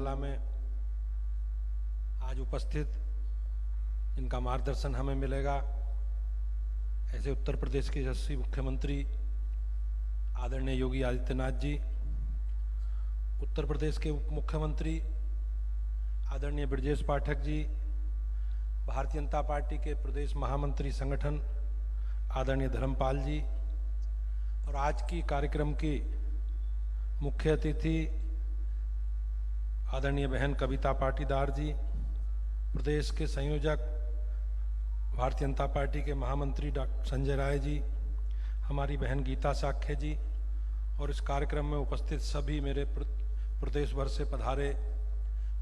कार्यशाला में आज उपस्थित, इनका मार्गदर्शन हमें मिलेगा, ऐसे उत्तर प्रदेश के यशस्वी मुख्यमंत्री आदरणीय योगी आदित्यनाथ जी, उत्तर प्रदेश के उप मुख्यमंत्री आदरणीय ब्रजेश पाठक जी, भारतीय जनता पार्टी के प्रदेश महामंत्री संगठन आदरणीय धर्मपाल जी, और आज की कार्यक्रम की मुख्य अतिथि आदरणीय बहन कविता पाटीदार जी, प्रदेश के संयोजक भारतीय जनता पार्टी के महामंत्री डॉक्टर संजय राय जी, हमारी बहन गीता साख्य जी, और इस कार्यक्रम में उपस्थित सभी मेरे प्रदेश भर से पधारे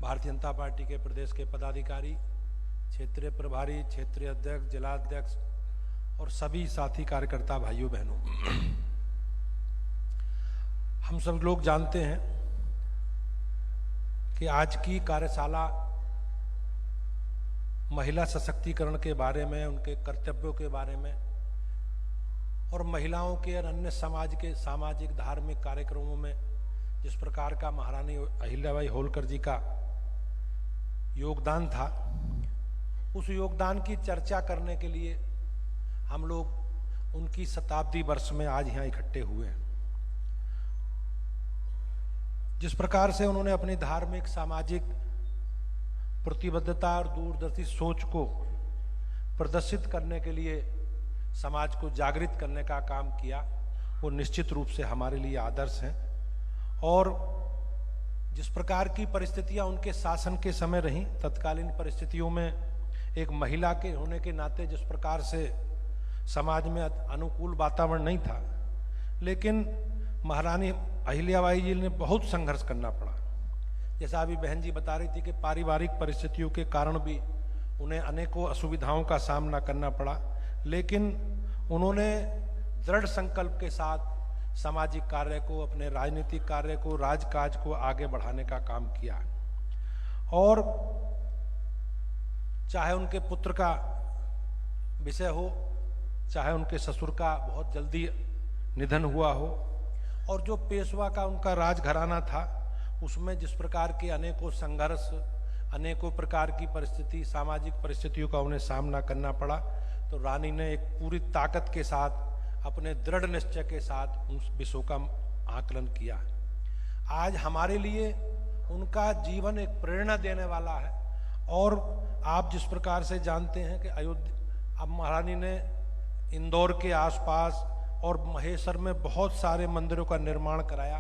भारतीय जनता पार्टी के प्रदेश के पदाधिकारी, क्षेत्रीय प्रभारी, क्षेत्रीय अध्यक्ष, जिलाध्यक्ष और सभी साथी कार्यकर्ता भाइयों बहनों। हम सब लोग जानते हैं कि आज की कार्यशाला महिला सशक्तिकरण के बारे में, उनके कर्तव्यों के बारे में और महिलाओं के और अन्य समाज के सामाजिक धार्मिक कार्यक्रमों में जिस प्रकार का महारानी अहिल्याबाई होलकर जी का योगदान था, उस योगदान की चर्चा करने के लिए हम लोग उनकी शताब्दी वर्ष में आज यहाँ इकट्ठे हुए हैं। जिस प्रकार से उन्होंने अपनी धार्मिक, सामाजिक प्रतिबद्धता और दूरदर्शी सोच को प्रदर्शित करने के लिए समाज को जागृत करने का काम किया, वो निश्चित रूप से हमारे लिए आदर्श हैं। और जिस प्रकार की परिस्थितियां उनके शासन के समय रहीं, तत्कालीन परिस्थितियों में एक महिला के होने के नाते जिस प्रकार से समाज में अनुकूल वातावरण नहीं था, लेकिन महारानी अहिल्याबाई जी ने बहुत संघर्ष करना पड़ा। जैसा अभी बहन जी बता रही थी कि पारिवारिक परिस्थितियों के कारण भी उन्हें अनेकों असुविधाओं का सामना करना पड़ा, लेकिन उन्होंने दृढ़ संकल्प के साथ सामाजिक कार्य को, अपने राजनीतिक कार्य को, राजकाज को आगे बढ़ाने का काम किया। और चाहे उनके पुत्र का विषय हो, चाहे उनके ससुर का बहुत जल्दी निधन हुआ हो, और जो पेशवा का उनका राजघराना था, उसमें जिस प्रकार के अनेकों संघर्ष, अनेकों प्रकार की परिस्थिति, सामाजिक परिस्थितियों का उन्हें सामना करना पड़ा, तो रानी ने एक पूरी ताकत के साथ, अपने दृढ़ निश्चय के साथ उस विषयों का आकलन किया। आज हमारे लिए उनका जीवन एक प्रेरणा देने वाला है। और आप जिस प्रकार से जानते हैं कि अयोध्या, अब महारानी ने इंदौर के आसपास और महेश्वर में बहुत सारे मंदिरों का निर्माण कराया,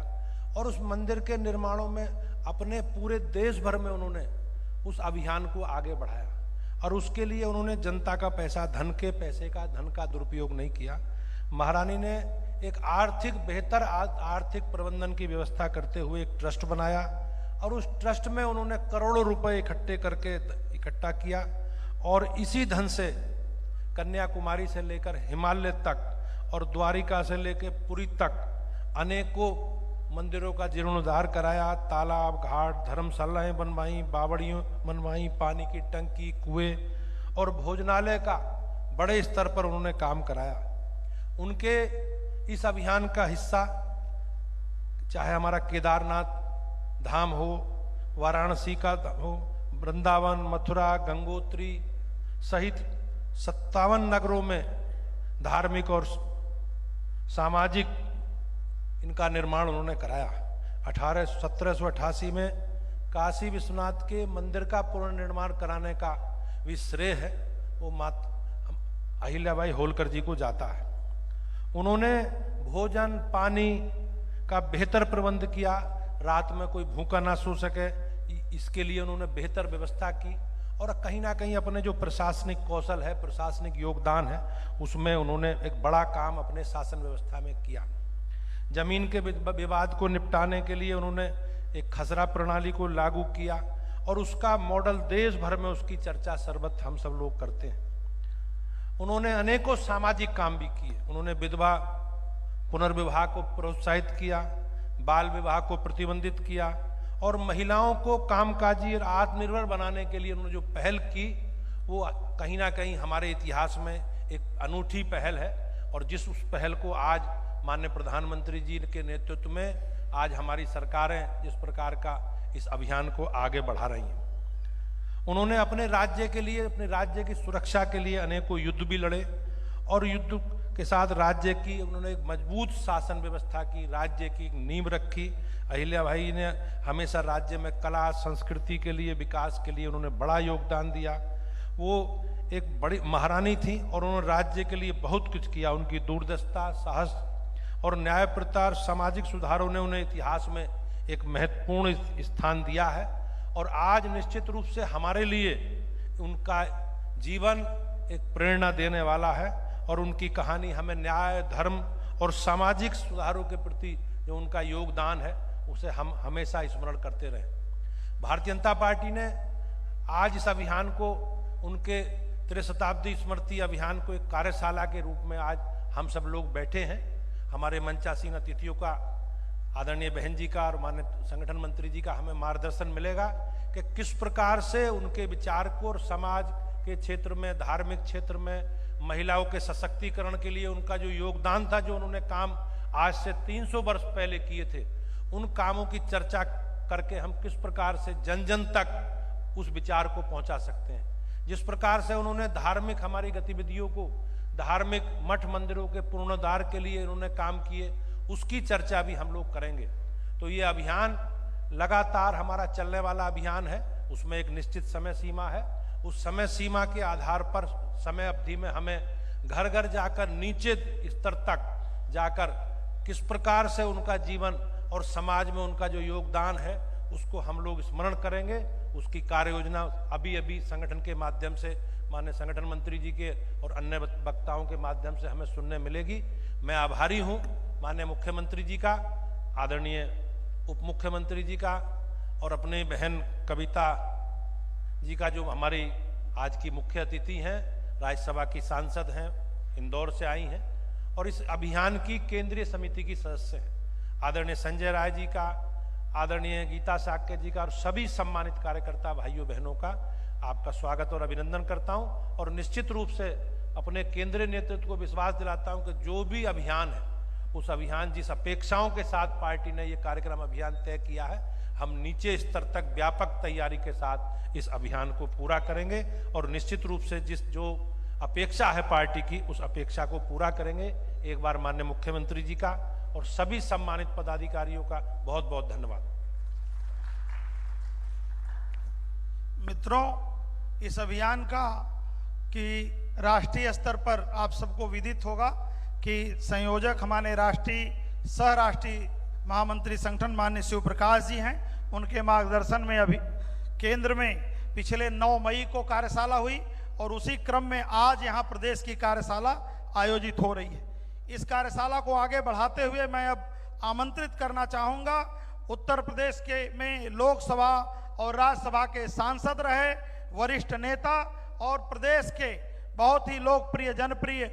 और उस मंदिर के निर्माणों में अपने पूरे देश भर में उन्होंने उस अभियान को आगे बढ़ाया। और उसके लिए उन्होंने जनता का पैसा, धन का दुरुपयोग नहीं किया। महारानी ने एक बेहतर आर्थिक प्रबंधन की व्यवस्था करते हुए एक ट्रस्ट बनाया, और उस ट्रस्ट में उन्होंने करोड़ों रुपए इकट्ठा किया, और इसी धन से कन्याकुमारी से लेकर हिमालय तक और द्वारिका से लेकर पुरी तक अनेकों मंदिरों का जीर्णोद्धार कराया, तालाब, घाट, धर्मशालाएं बनवाई, बावड़ियों बनवाई, पानी की टंकी, कुएं और भोजनालय का बड़े स्तर पर उन्होंने काम कराया। उनके इस अभियान का हिस्सा चाहे हमारा केदारनाथ धाम हो, वाराणसी का हो, वृंदावन, मथुरा, गंगोत्री सहित 57 नगरों में धार्मिक और सामाजिक इनका निर्माण उन्होंने कराया। 1788 में काशी विश्वनाथ के मंदिर का पुनर्निर्माण कराने का भी श्रेय है वो माता अहिल्याबाई होलकर जी को जाता है। उन्होंने भोजन पानी का बेहतर प्रबंध किया, रात में कोई भूखा ना सो सके, इसके लिए उन्होंने बेहतर व्यवस्था की। और कहीं ना कहीं अपने जो प्रशासनिक कौशल है, प्रशासनिक योगदान है, उसमें उन्होंने एक बड़ा काम अपने शासन व्यवस्था में किया। जमीन के विवाद को निपटाने के लिए उन्होंने एक खसरा प्रणाली को लागू किया, और उसका मॉडल देश भर में उसकी चर्चा सर्वत्र हम सब लोग करते हैं। उन्होंने अनेकों सामाजिक काम भी किए। उन्होंने विधवा पुनर्विवाह को प्रोत्साहित किया, बाल विवाह को प्रतिबंधित किया, और महिलाओं को कामकाजी और आत्मनिर्भर बनाने के लिए उन्होंने जो पहल की, वो कहीं ना कहीं हमारे इतिहास में एक अनूठी पहल है। और जिस उस पहल को आज माननीय प्रधानमंत्री जी के नेतृत्व में आज हमारी सरकारें जिस प्रकार का इस अभियान को आगे बढ़ा रही हैं। उन्होंने अपने राज्य के लिए, अपने राज्य की सुरक्षा के लिए अनेकों युद्ध भी लड़े और युद्ध के साथ राज्य की उन्होंने एक मजबूत शासन व्यवस्था की, राज्य की नींव रखी। अहिल्याबाई ने हमेशा राज्य में कला संस्कृति के लिए, विकास के लिए उन्होंने बड़ा योगदान दिया। वो एक बड़ी महारानी थी और उन्होंने राज्य के लिए बहुत कुछ किया। उनकी दूरदर्शिता, साहस और न्यायप्रियता और सामाजिक सुधारों ने उन्हें इतिहास में एक महत्वपूर्ण स्थान दिया है। और आज निश्चित रूप से हमारे लिए उनका जीवन एक प्रेरणा देने वाला है और उनकी कहानी हमें न्याय, धर्म और सामाजिक सुधारों के प्रति जो उनका योगदान है उसे हम हमेशा स्मरण करते रहे। भारतीय जनता पार्टी ने आज इस अभियान को, उनके त्रिशताब्दी स्मृति अभियान को एक कार्यशाला के रूप में आज हम सब लोग बैठे हैं। हमारे मंचासीन अतिथियों का, आदरणीय बहन जी का और माननीय संगठन मंत्री जी का हमें मार्गदर्शन मिलेगा कि किस प्रकार से उनके विचार को और समाज के क्षेत्र में, धार्मिक क्षेत्र में, महिलाओं के सशक्तिकरण के लिए उनका जो योगदान था, जो उन्होंने काम आज से 300 वर्ष पहले किए थे, उन कामों की चर्चा करके हम किस प्रकार से जन जन तक उस विचार को पहुंचा सकते हैं। जिस प्रकार से उन्होंने धार्मिक हमारी गतिविधियों को, धार्मिक मठ मंदिरों के पुनरुद्धार के लिए उन्होंने काम किए, उसकी चर्चा भी हम लोग करेंगे। तो ये अभियान लगातार हमारा चलने वाला अभियान है, उसमें एक निश्चित समय सीमा है। उस समय सीमा के आधार पर समय अवधि में हमें घर घर जाकर, नीचे स्तर तक जाकर किस प्रकार से उनका जीवन और समाज में उनका जो योगदान है उसको हम लोग स्मरण करेंगे। उसकी कार्य योजना अभी अभी संगठन के माध्यम से, माननीय संगठन मंत्री जी के और अन्य वक्ताओं के माध्यम से हमें सुनने मिलेगी। मैं आभारी हूं माननीय मुख्यमंत्री जी का, आदरणीय उप मुख्यमंत्री जी का और अपनी बहन कविता जी का, जो हमारी आज की मुख्य अतिथि हैं, राज्यसभा की सांसद हैं, इंदौर से आई हैं और इस अभियान की केंद्रीय समिति की सदस्य हैं, आदरणीय संजय राय जी का, आदरणीय गीता साक्य जी का और सभी सम्मानित कार्यकर्ता भाइयों बहनों का आपका स्वागत और अभिनंदन करता हूं। और निश्चित रूप से अपने केंद्रीय नेतृत्व को विश्वास दिलाता हूं कि जो भी अभियान है, उस अभियान जिस अपेक्षाओं के साथ पार्टी ने ये कार्यक्रम अभियान तय किया है, हम नीचे स्तर तक व्यापक तैयारी के साथ इस अभियान को पूरा करेंगे और निश्चित रूप से जो अपेक्षा है पार्टी की, उस अपेक्षा को पूरा करेंगे। एक बार माननीय मुख्यमंत्री जी का और सभी सम्मानित पदाधिकारियों का बहुत बहुत धन्यवाद। मित्रों, इस अभियान का कि राष्ट्रीय स्तर पर आप सबको विदित होगा कि संयोजक हमारे राष्ट्रीय सह राष्ट्रीय महामंत्री संगठन माननीय शिव प्रकाश जी हैं। उनके मार्गदर्शन में अभी केंद्र में पिछले 9 मई को कार्यशाला हुई और उसी क्रम में आज यहाँ प्रदेश की कार्यशाला आयोजित हो रही है। इस कार्यशाला को आगे बढ़ाते हुए मैं अब आमंत्रित करना चाहूँगा उत्तर प्रदेश के में लोकसभा और राज्यसभा के सांसद रहे, वरिष्ठ नेता और प्रदेश के बहुत ही लोकप्रिय जनप्रिय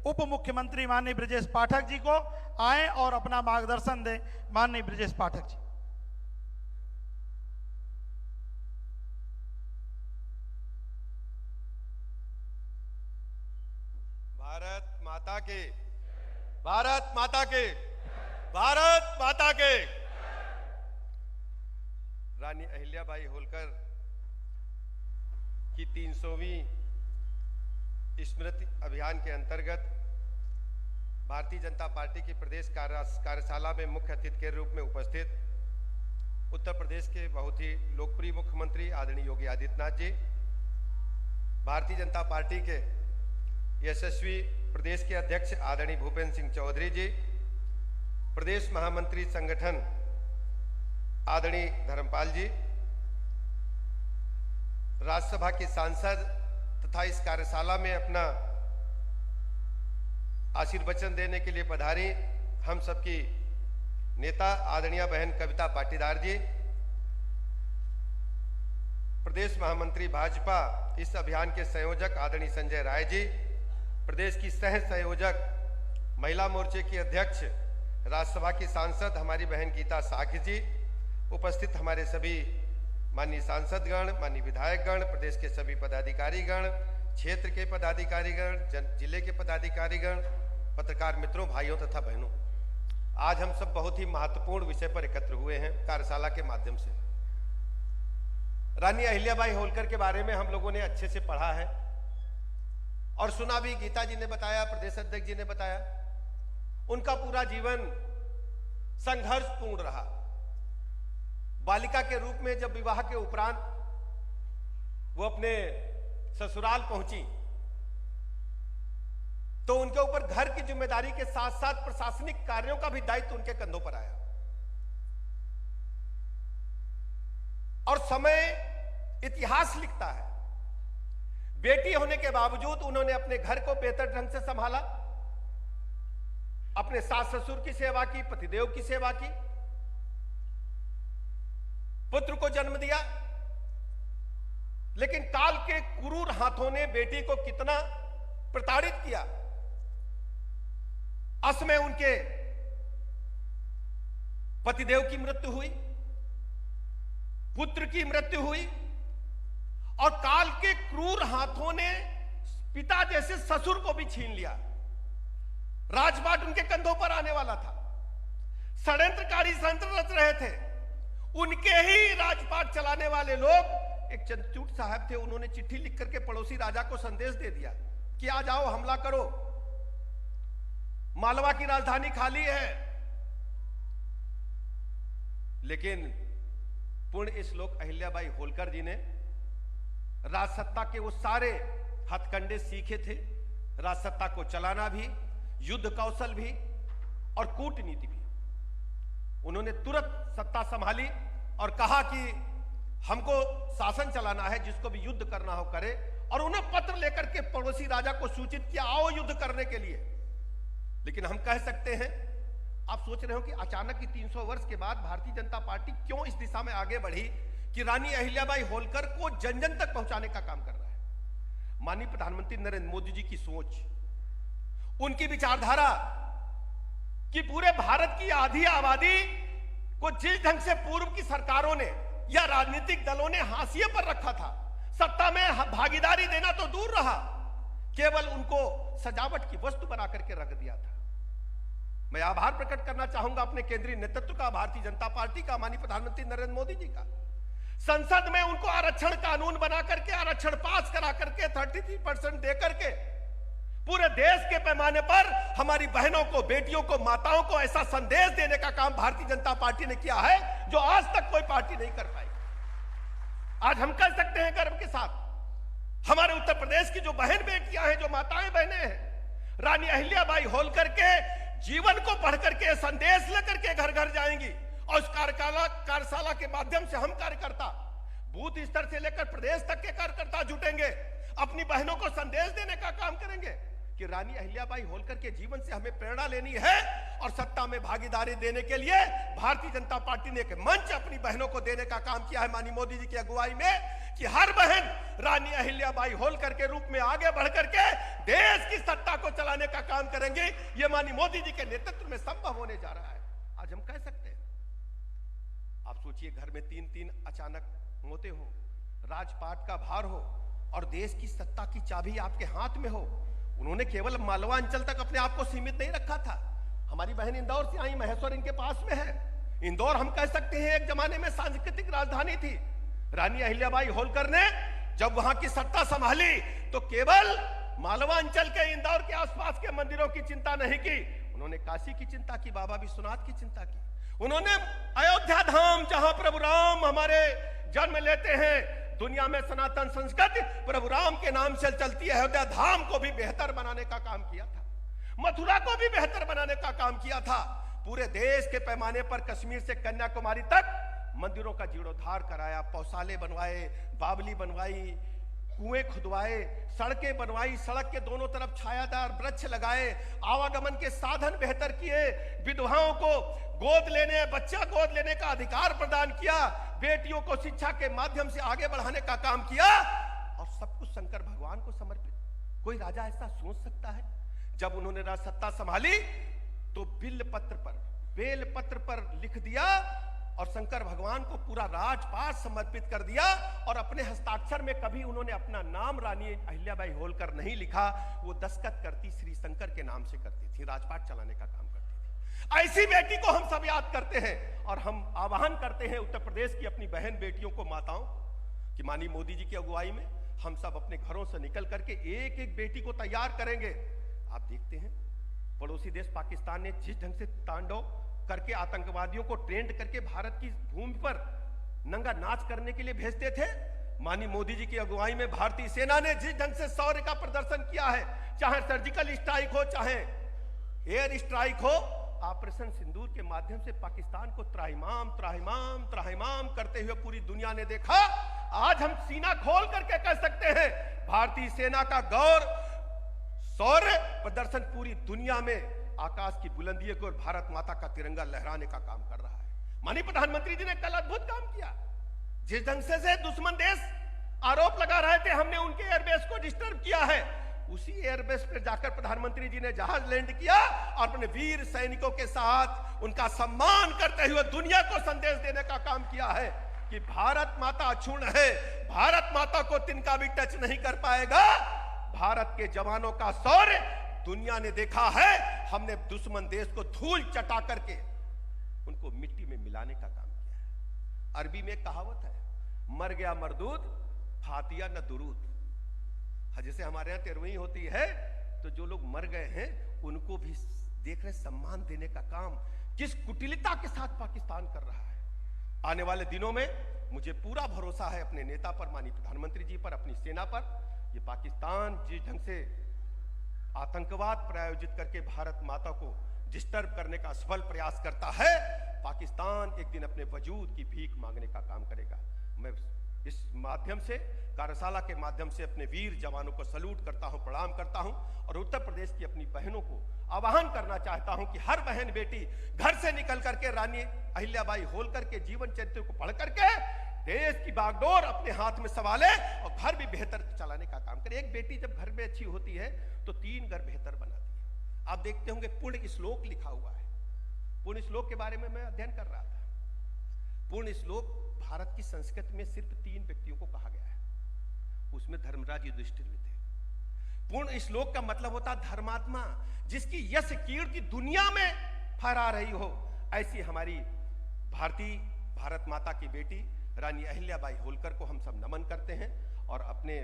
उप मुख्यमंत्री माननीय ब्रजेश पाठक जी को आए और अपना मार्गदर्शन दें। माननीय ब्रजेश पाठक जी। भारत माता के, भारत माता के, भारत माता के। रानी अहिल्याबाई होलकर की 300वीं स्मृति अभियान के अंतर्गत भारतीय जनता पार्टी की प्रदेश कार्यशाला में मुख्य अतिथि के रूप में उपस्थित उत्तर प्रदेश के बहुत ही लोकप्रिय मुख्यमंत्री आदरणीय योगी आदित्यनाथ जी, भारतीय जनता पार्टी के यशस्वी प्रदेश के अध्यक्ष आदरणीय भूपेंद्र सिंह चौधरी जी, प्रदेश महामंत्री संगठन आदरणीय धर्मपाल जी, राज्यसभा की सांसद तथा इस कार्यशाला में अपना आशीर्वचन देने के लिए पधारी हम सबकी नेता आदरणीय बहन कविता पाटीदार जी, प्रदेश महामंत्री भाजपा इस अभियान के संयोजक आदरणीय संजय राय जी, प्रदेश की सह संयोजक महिला मोर्चे की अध्यक्ष राज्यसभा की सांसद हमारी बहन गीता साक्य जी, उपस्थित हमारे सभी माननीय सांसदगण, माननीय विधायकगण, प्रदेश के सभी पदाधिकारीगण, क्षेत्र के पदाधिकारीगण, जिले के पदाधिकारीगण, पत्रकार मित्रों, भाइयों तथा बहनों, आज हम सब बहुत ही महत्वपूर्ण विषय पर एकत्र हुए हैं कार्यशाला के माध्यम से। रानी अहिल्याबाई होलकर के बारे में हम लोगों ने अच्छे से पढ़ा है और सुना भी। गीता जी ने बताया, प्रदेश अध्यक्ष जी ने बताया, उनका पूरा जीवन संघर्षपूर्ण रहा। बालिका के रूप में जब विवाह के उपरांत वो अपने ससुराल पहुंची तो उनके ऊपर घर की जिम्मेदारी के साथ साथ प्रशासनिक कार्यों का भी दायित्व उनके कंधों पर आया। और समय इतिहास लिखता है, बेटी होने के बावजूद उन्होंने अपने घर को बेहतर ढंग से संभाला, अपने सास ससुर की सेवा की, पतिदेव की सेवा की, पुत्र को जन्म दिया। लेकिन काल के क्रूर हाथों ने बेटी को कितना प्रताड़ित किया। अंत में उनके पतिदेव की मृत्यु हुई, पुत्र की मृत्यु हुई और काल के क्रूर हाथों ने पिता जैसे ससुर को भी छीन लिया। राजपाट उनके कंधों पर आने वाला था। षड्यंत्रकारी षड्यंत्र रच रहे थे। उनके ही राजपाट चलाने वाले लोग, एक चंद्रचूड़ साहब थे, उन्होंने चिट्ठी लिख करके पड़ोसी राजा को संदेश दे दिया कि आ जाओ, हमला करो, मालवा की राजधानी खाली है। लेकिन पुण्य श्लोक अहिल्याबाई होलकर जी ने राजसत्ता के वो सारे हथकंडे सीखे थे, राजसत्ता को चलाना भी, युद्ध कौशल भी और कूटनीति भी। उन्होंने तुरंत सत्ता संभाली और कहा कि हमको शासन चलाना है, जिसको भी युद्ध करना हो करे। और उन्हें पत्र लेकर के पड़ोसी राजा को सूचित किया, आओ युद्ध करने के लिए। लेकिन हम कह सकते हैं, आप सोच रहे हो कि अचानक ही 300 वर्ष के बाद भारतीय जनता पार्टी क्यों इस दिशा में आगे बढ़ी कि रानी अहिल्याबाई होलकर को जन जन तक पहुंचाने का काम कर रहा है। माननीय प्रधानमंत्री नरेंद्र मोदी जी की सोच, उनकी विचारधारा कि पूरे भारत की आधी आबादी को जिस ढंग से पूर्व की सरकारों ने या राजनीतिक दलों ने हाशिए पर रखा था, सत्ता में भागीदारी देना तो दूर रहा, केवल उनको सजावट की वस्तु बना करके रख दिया था। मैं आभार प्रकट करना चाहूंगा अपने केंद्रीय नेतृत्व का, भारतीय जनता पार्टी का, माननीय प्रधानमंत्री नरेंद्र मोदी जी का। संसद में उनको आरक्षण कानून बना करके, आरक्षण पास करा करके 33% दे करके पूरे देश के पैमाने पर हमारी बहनों को, बेटियों को, माताओं को ऐसा संदेश देने का काम भारतीय जनता पार्टी ने किया है जो आज तक कोई पार्टी नहीं कर पाई। आज हम कह सकते हैं गर्व के साथ, हमारे उत्तर प्रदेश की जो बहन बेटियां हैं, जो माताएं बहनें हैं, रानी अहिल्याबाई होलकर के जीवन को पढ़ करके, संदेश लेकर के घर घर जाएंगी। और उस कार्यशाला के माध्यम से हम कार्यकर्ता बूथ स्तर से लेकर प्रदेश तक के कार्यकर्ता जुटेंगे, अपनी बहनों को संदेश देने का काम करेंगे कि रानी अहिल्याबाई होलकर के जीवन से हमें प्रेरणा लेनी है। और सत्ता में भागीदारी देने के लिए भारतीय जनता पार्टी ने एक मंच अपनी बहनों को देने का काम किया है माननीय मोदी जी की अगुवाई में, कि हर बहन रानी अहिल्याबाई होलकर के रूप में आगे बढ़ करके देश की सत्ता को चलाने का काम करेंगे। यह माननीय मोदी जी के नेतृत्व में संभव होने जा रहा है। आज हम कह सकते हैं, आप सोचिए, घर में 3-3 अचानक मौतें हो, राजपाट का भार हो और देश की सत्ता की चाबी आपके हाथ में हो। उन्होंने केवल मालवा अंचल तक अपने आप को सीमित नहीं रखा था। हमारी बहन इंदौर से आई, महेश्वर इनके पास में है। इंदौर हम कह सकते हैं एक जमाने में सांस्कृतिक राजधानी थी। रानी अहिल्याबाई होलकर ने जब वहां की सत्ता संभाली तो केवल मालवा अंचल के, इंदौर के आसपास के मंदिरों की चिंता नहीं की, उन्होंने काशी की चिंता की, बाबा विश्वनाथ की चिंता की। उन्होंने अयोध्या धाम, जहां प्रभु राम हमारे जन्म लेते हैं, दुनिया में सनातन संस्कृति प्रभु राम के नाम से चलती है, अयोध्या धाम को भी बेहतर बनाने का काम किया था, मथुरा को भी बेहतर बनाने का काम किया था। पूरे देश के पैमाने पर कश्मीर से कन्याकुमारी तक मंदिरों का जीर्णोद्धार कराया, पौसाले बनवाए, बावली बनवाई, कुएं खुदवाए, सड़कें बनवाई, सड़क के दोनों तरफ छायादार वृक्ष लगाए, आवागमन के साधन बेहतर किए, विधवाओं को गोद लेने, बच्चा गोद लेने का अधिकार प्रदान किया, बेटियों को शिक्षा के माध्यम से आगे बढ़ाने का काम किया और सब कुछ शंकर भगवान को समर्पित। कोई राजा ऐसा सोच सकता है? जब उन्होंने राजसत्ता संभाली तो बेल पत्र पर लिख दिया और शंकर भगवान को पूरा राजपाट समर्पित कर दिया। और अपने हस्ताक्षर में कभी उन्होंने अपना नाम रानी अहिल्याबाई होलकर नहीं लिखा, वो दस्तखत करती श्री शंकर के नाम से करती थी, राजपाट चलाने का काम करती थी। ऐसी बेटी को हम सब याद करते हैं और हम आह्वान करते हैं उत्तर प्रदेश की अपनी बहन बेटियों को, माताओं, कि कि माननीय मोदी जी की अगुवाई में हम सब अपने घरों से निकल करके एक एक बेटी को तैयार करेंगे। आप देखते हैं पड़ोसी देश पाकिस्तान ने जिस ढंग से तांडव करके आतंकवादियों को ट्रेंड करके भारत की भूमि पर नंगा नाच करने के लिए भेजते थे, माननीय मोदी जी की अगुवाई में भारतीय सेना ने जिस ढंग से शौर्य का प्रदर्शन किया है, चाहे सर्जिकल स्ट्राइक हो चाहे एयर स्ट्राइक हो, ऑपरेशन सिंदूर के माध्यम से पाकिस्तान को त्राहिमाम त्राहिमाम त्राहिमाम करते हुए पूरी दुनिया ने देखा। आज हम सीना खोल करके कह सकते हैं भारतीय सेना का गौर शौर्य प्रदर्शन पूरी दुनिया में आकाश की बुलंदियों को और भारत माता का तिरंगा लहराने का काम कर रहा है। माननीय प्रधानमंत्री जी ने कल अद्भुत काम किया। जिस ढंग से दुश्मन देश आरोप लगा रहे थे हमने उनके एयरबेस को डिस्टर्ब किया है, उसी एयरबेस पर जाकर प्रधानमंत्री जी ने जहाज लैंड किया और अपने वीर सैनिकों के साथ उनका सम्मान करते हुए दुनिया को संदेश देने का काम किया है कि भारत माता अक्षुण्ण है, भारत माता को तिनका भी टच नहीं कर पाएगा। भारत के जवानों का शौर्य दुनिया ने देखा है। हमने दुश्मन देश को धूल चटा करके उनको मिट्टी में मिलाने का काम किया है। अरबी में एक कहावत है, मर गया मरदूद फातिया न दुरूद। जैसे हमारे यहाँ तेरहवीं होती है तो जो लोग मर गए हैं उनको भी देख रहे सम्मान देने का काम किस कुटिलता के साथ पाकिस्तान कर रहा है। आने वाले दिनों में मुझे पूरा भरोसा है अपने नेता पर, माननीय प्रधानमंत्री जी पर, अपनी सेना पर। ये पाकिस्तान जिस ढंग से आतंकवाद प्रायोजित करके भारत माता को डिस्टर्ब करने का सफल प्रयास करता है, पाकिस्तान एक दिन अपने वजूद की भीख मांगने का काम करेगा। मैं इस माध्यम से, कार्यशाला के माध्यम से अपने वीर जवानों को सल्यूट करता हूं, प्रणाम करता हूं और उत्तर प्रदेश की अपनी बहनों को आह्वान करना चाहता हूं कि हर बहन बेटी घर से निकल करके रानी अहिल्याबाई होलकर के जीवन चरित्र को पढ़ करके देश की बागडोर अपने हाथ में संभाले और घर भी बेहतर चलाने का काम करे। एक बेटी जब घर में अच्छी होती है तो 3 घर बेहतर बनाती है। आप देखते होंगे पुण्य श्लोक लिखा हुआ है। पुण्य श्लोक के बारे में मैं अध्ययन कर रहा था। पुण्य श्लोक भारत की संस्कृति में सिर्फ 3 व्यक्तियों को कहा गया है, उसमें धर्मराज युधिष्ठिर भी थे। पूर्ण श्लोक का मतलब होता धर्मात्मा, जिसकी यश कीर्ति दुनिया में फहरा रही हो। ऐसी हमारी भारत माता की बेटी रानी अहिल्याबाई होलकर को हम सब नमन करते हैं और अपने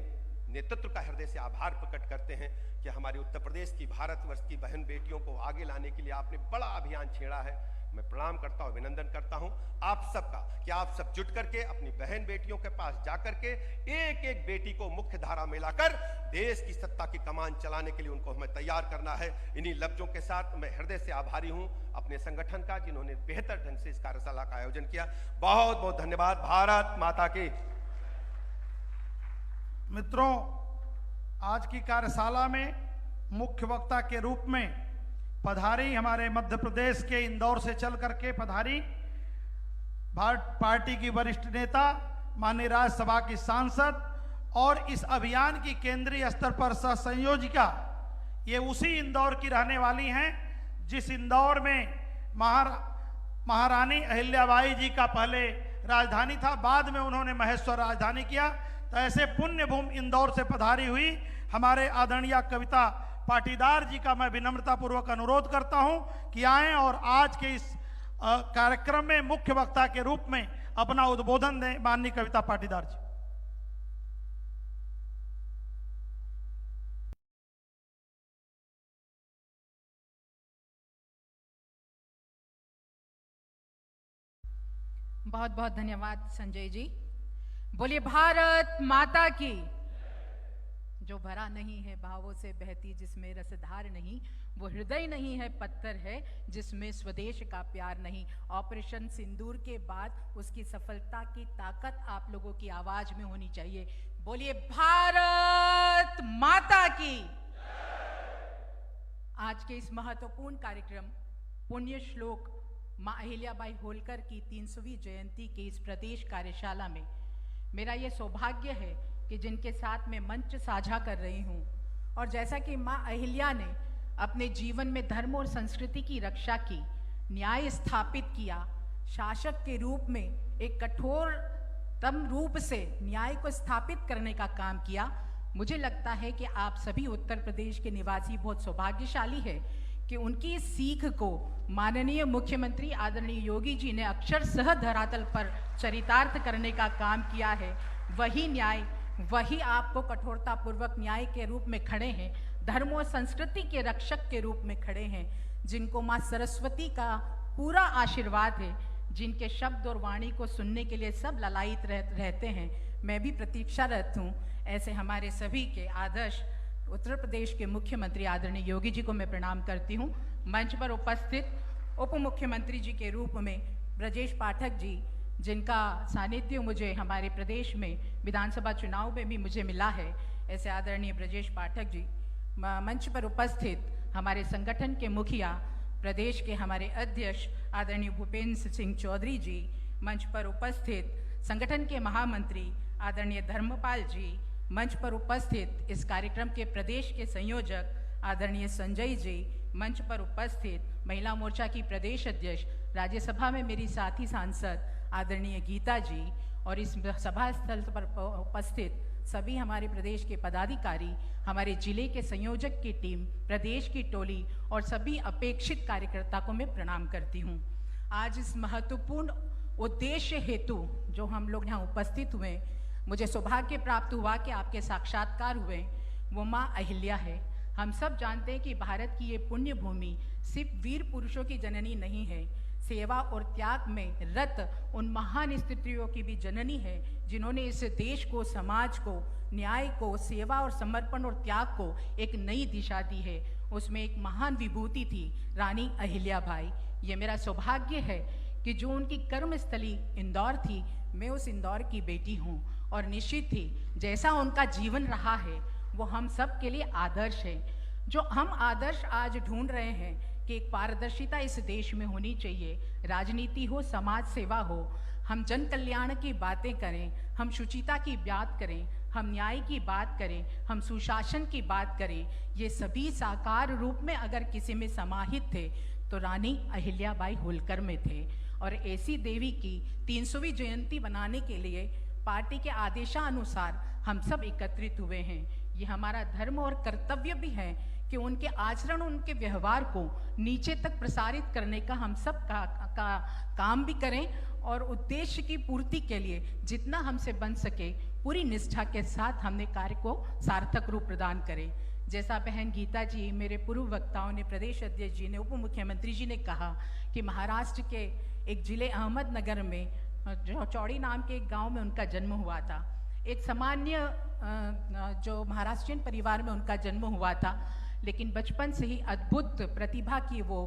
नेतृत्व का हृदय से आभार प्रकट करते हैं कि हमारे उत्तर प्रदेश की, भारतवर्ष की बहन बेटियों को आगे लाने के लिए आपने बड़ा अभियान छेड़ा है। मैं प्रणाम करता हूं, अभिनंदन करता हूं आप सबका कि आप सब जुट करके अपनी बहन बेटियों के पास जाकर के एक एक बेटी को मुख्य धारा में लाकर देश की सत्ता की कमान चलाने के लिए उनको हमें तैयार करना है। इन्हीं लफ्जों के साथ मैं हृदय से आभारी हूं अपने संगठन का, जिन्होंने बेहतर ढंग से इस कार्यशाला का आयोजन किया। बहुत बहुत धन्यवाद। भारत माता की। मित्रों, आज की कार्यशाला में मुख्य वक्ता के रूप में पधारी हमारे मध्य प्रदेश के इंदौर से चल करके पधारी पार्टी की वरिष्ठ नेता, माननीय राज्यसभा की सांसद और इस अभियान की केंद्रीय स्तर पर सह संयोजिका, ये उसी इंदौर की रहने वाली हैं जिस इंदौर में महारानी अहिल्याबाई जी का पहले राजधानी था, बाद में उन्होंने महेश्वर राजधानी किया। तो ऐसे पुण्य भूमि इंदौर से पधारी हुई हमारे आदरणीय कविता पाटीदार जी का मैं विनम्रता पूर्वक अनुरोध करता हूं कि आएं और आज के इस कार्यक्रम में मुख्य वक्ता के रूप में अपना उद्बोधन दें। माननीय कविता पाटीदार जी। बहुत बहुत धन्यवाद संजय जी। बोलिए भारत माता की। जो भरा नहीं है भावों से बहती, जिसमें रसधार नहीं, वो हृदय नहीं है पत्थर है, जिसमें स्वदेश का प्यार नहीं। ऑपरेशन सिंदूर के बाद उसकी सफलता की ताकत आप लोगों की आवाज में होनी चाहिए। बोलिए भारत माता की। आज के इस महत्वपूर्ण कार्यक्रम पुण्य श्लोक मां अहिल्याबाई होलकर की 300वीं जयंती के इस प्रदेश कार्यशाला में मेरा ये सौभाग्य है कि जिनके साथ मैं मंच साझा कर रही हूँ, और जैसा कि मां अहिल्या ने अपने जीवन में धर्म और संस्कृति की रक्षा की, न्याय स्थापित किया, शासक के रूप में एक कठोरतम रूप से न्याय को स्थापित करने का काम किया। मुझे लगता है कि आप सभी उत्तर प्रदेश के निवासी बहुत सौभाग्यशाली है कि उनकी इस सीख को माननीय मुख्यमंत्री आदरणीय योगी जी ने अक्षरशः धरातल पर चरितार्थ करने का काम किया है। वही न्याय, वही आपको कठोरतापूर्वक न्याय के रूप में खड़े हैं, धर्म और संस्कृति के रक्षक के रूप में खड़े हैं, जिनको माँ सरस्वती का पूरा आशीर्वाद है, जिनके शब्द और वाणी को सुनने के लिए सब ललायित रहते हैं। मैं भी प्रतीक्षारत हूँ। ऐसे हमारे सभी के आदर्श उत्तर प्रदेश के मुख्यमंत्री आदरणीय योगी जी को मैं प्रणाम करती हूँ। मंच पर उपस्थित उप मुख्यमंत्री जी के रूप में ब्रजेश पाठक जी, जिनका सानिध्य मुझे हमारे प्रदेश में विधानसभा चुनाव में भी मुझे मिला है, ऐसे आदरणीय ब्रजेश पाठक जी। मंच पर उपस्थित हमारे संगठन के मुखिया, प्रदेश के हमारे अध्यक्ष आदरणीय भूपेंद्र सिंह चौधरी जी, मंच पर उपस्थित संगठन के महामंत्री आदरणीय धर्मपाल जी, मंच पर उपस्थित इस कार्यक्रम के प्रदेश के संयोजक आदरणीय संजय जी, मंच पर उपस्थित महिला मोर्चा की प्रदेश अध्यक्ष, राज्यसभा में मेरी साथी सांसद आदरणीय गीता जी, और इस सभा स्थल पर उपस्थित सभी हमारे प्रदेश के पदाधिकारी, हमारे जिले के संयोजक की टीम, प्रदेश की टोली और सभी अपेक्षित कार्यकर्ता को मैं प्रणाम करती हूँ। आज इस महत्वपूर्ण उद्देश्य हेतु जो हम लोग यहाँ उपस्थित हुए, मुझे सौभाग्य प्राप्त हुआ कि आपके साक्षात्कार हुए, वो माँ अहिल्या है। हम सब जानते हैं कि भारत की ये पुण्य भूमि सिर्फ वीर पुरुषों की जननी नहीं है, सेवा और त्याग में रत उन महान स्त्रियों की भी जननी है, जिन्होंने इस देश को, समाज को, न्याय को, सेवा और समर्पण और त्याग को एक नई दिशा दी है। उसमें एक महान विभूति थी, रानी अहिल्याबाई। ये मेरा सौभाग्य है कि जो उनकी कर्मस्थली इंदौर थी, मैं उस इंदौर की बेटी हूँ, और निश्चित ही जैसा उनका जीवन रहा है वो हम सब के लिए आदर्श है। जो हम आदर्श आज ढूंढ रहे हैं कि एक पारदर्शिता इस देश में होनी चाहिए, राजनीति हो, समाज सेवा हो, हम जन कल्याण की बातें करें, हम शुचिता की बात करें, हम न्याय की बात करें, हम सुशासन की बात करें, ये सभी साकार रूप में अगर किसी में समाहित थे तो रानी अहिल्याबाई होलकर में थे। और ऐसी देवी की 300वीं जयंती बनाने के लिए पार्टी के आदेशानुसार हम सब एकत्रित हुए हैं। ये हमारा धर्म और कर्तव्य भी है कि उनके आचरण, उनके व्यवहार को नीचे तक प्रसारित करने का हम सब काम भी करें, और उद्देश्य की पूर्ति के लिए जितना हमसे बन सके पूरी निष्ठा के साथ हमने कार्य को सार्थक रूप प्रदान करें। जैसा बहन गीता जी, मेरे पूर्व वक्ताओं ने, प्रदेश अध्यक्ष जी ने, उप मुख्यमंत्री जी ने कहा कि महाराष्ट्र के एक जिले अहमदनगर में जो चौड़ी नाम के एक गांव में उनका जन्म हुआ था। एक सामान्य जो महाराष्ट्रियन परिवार में उनका जन्म हुआ था, लेकिन बचपन से ही अद्भुत प्रतिभा की वो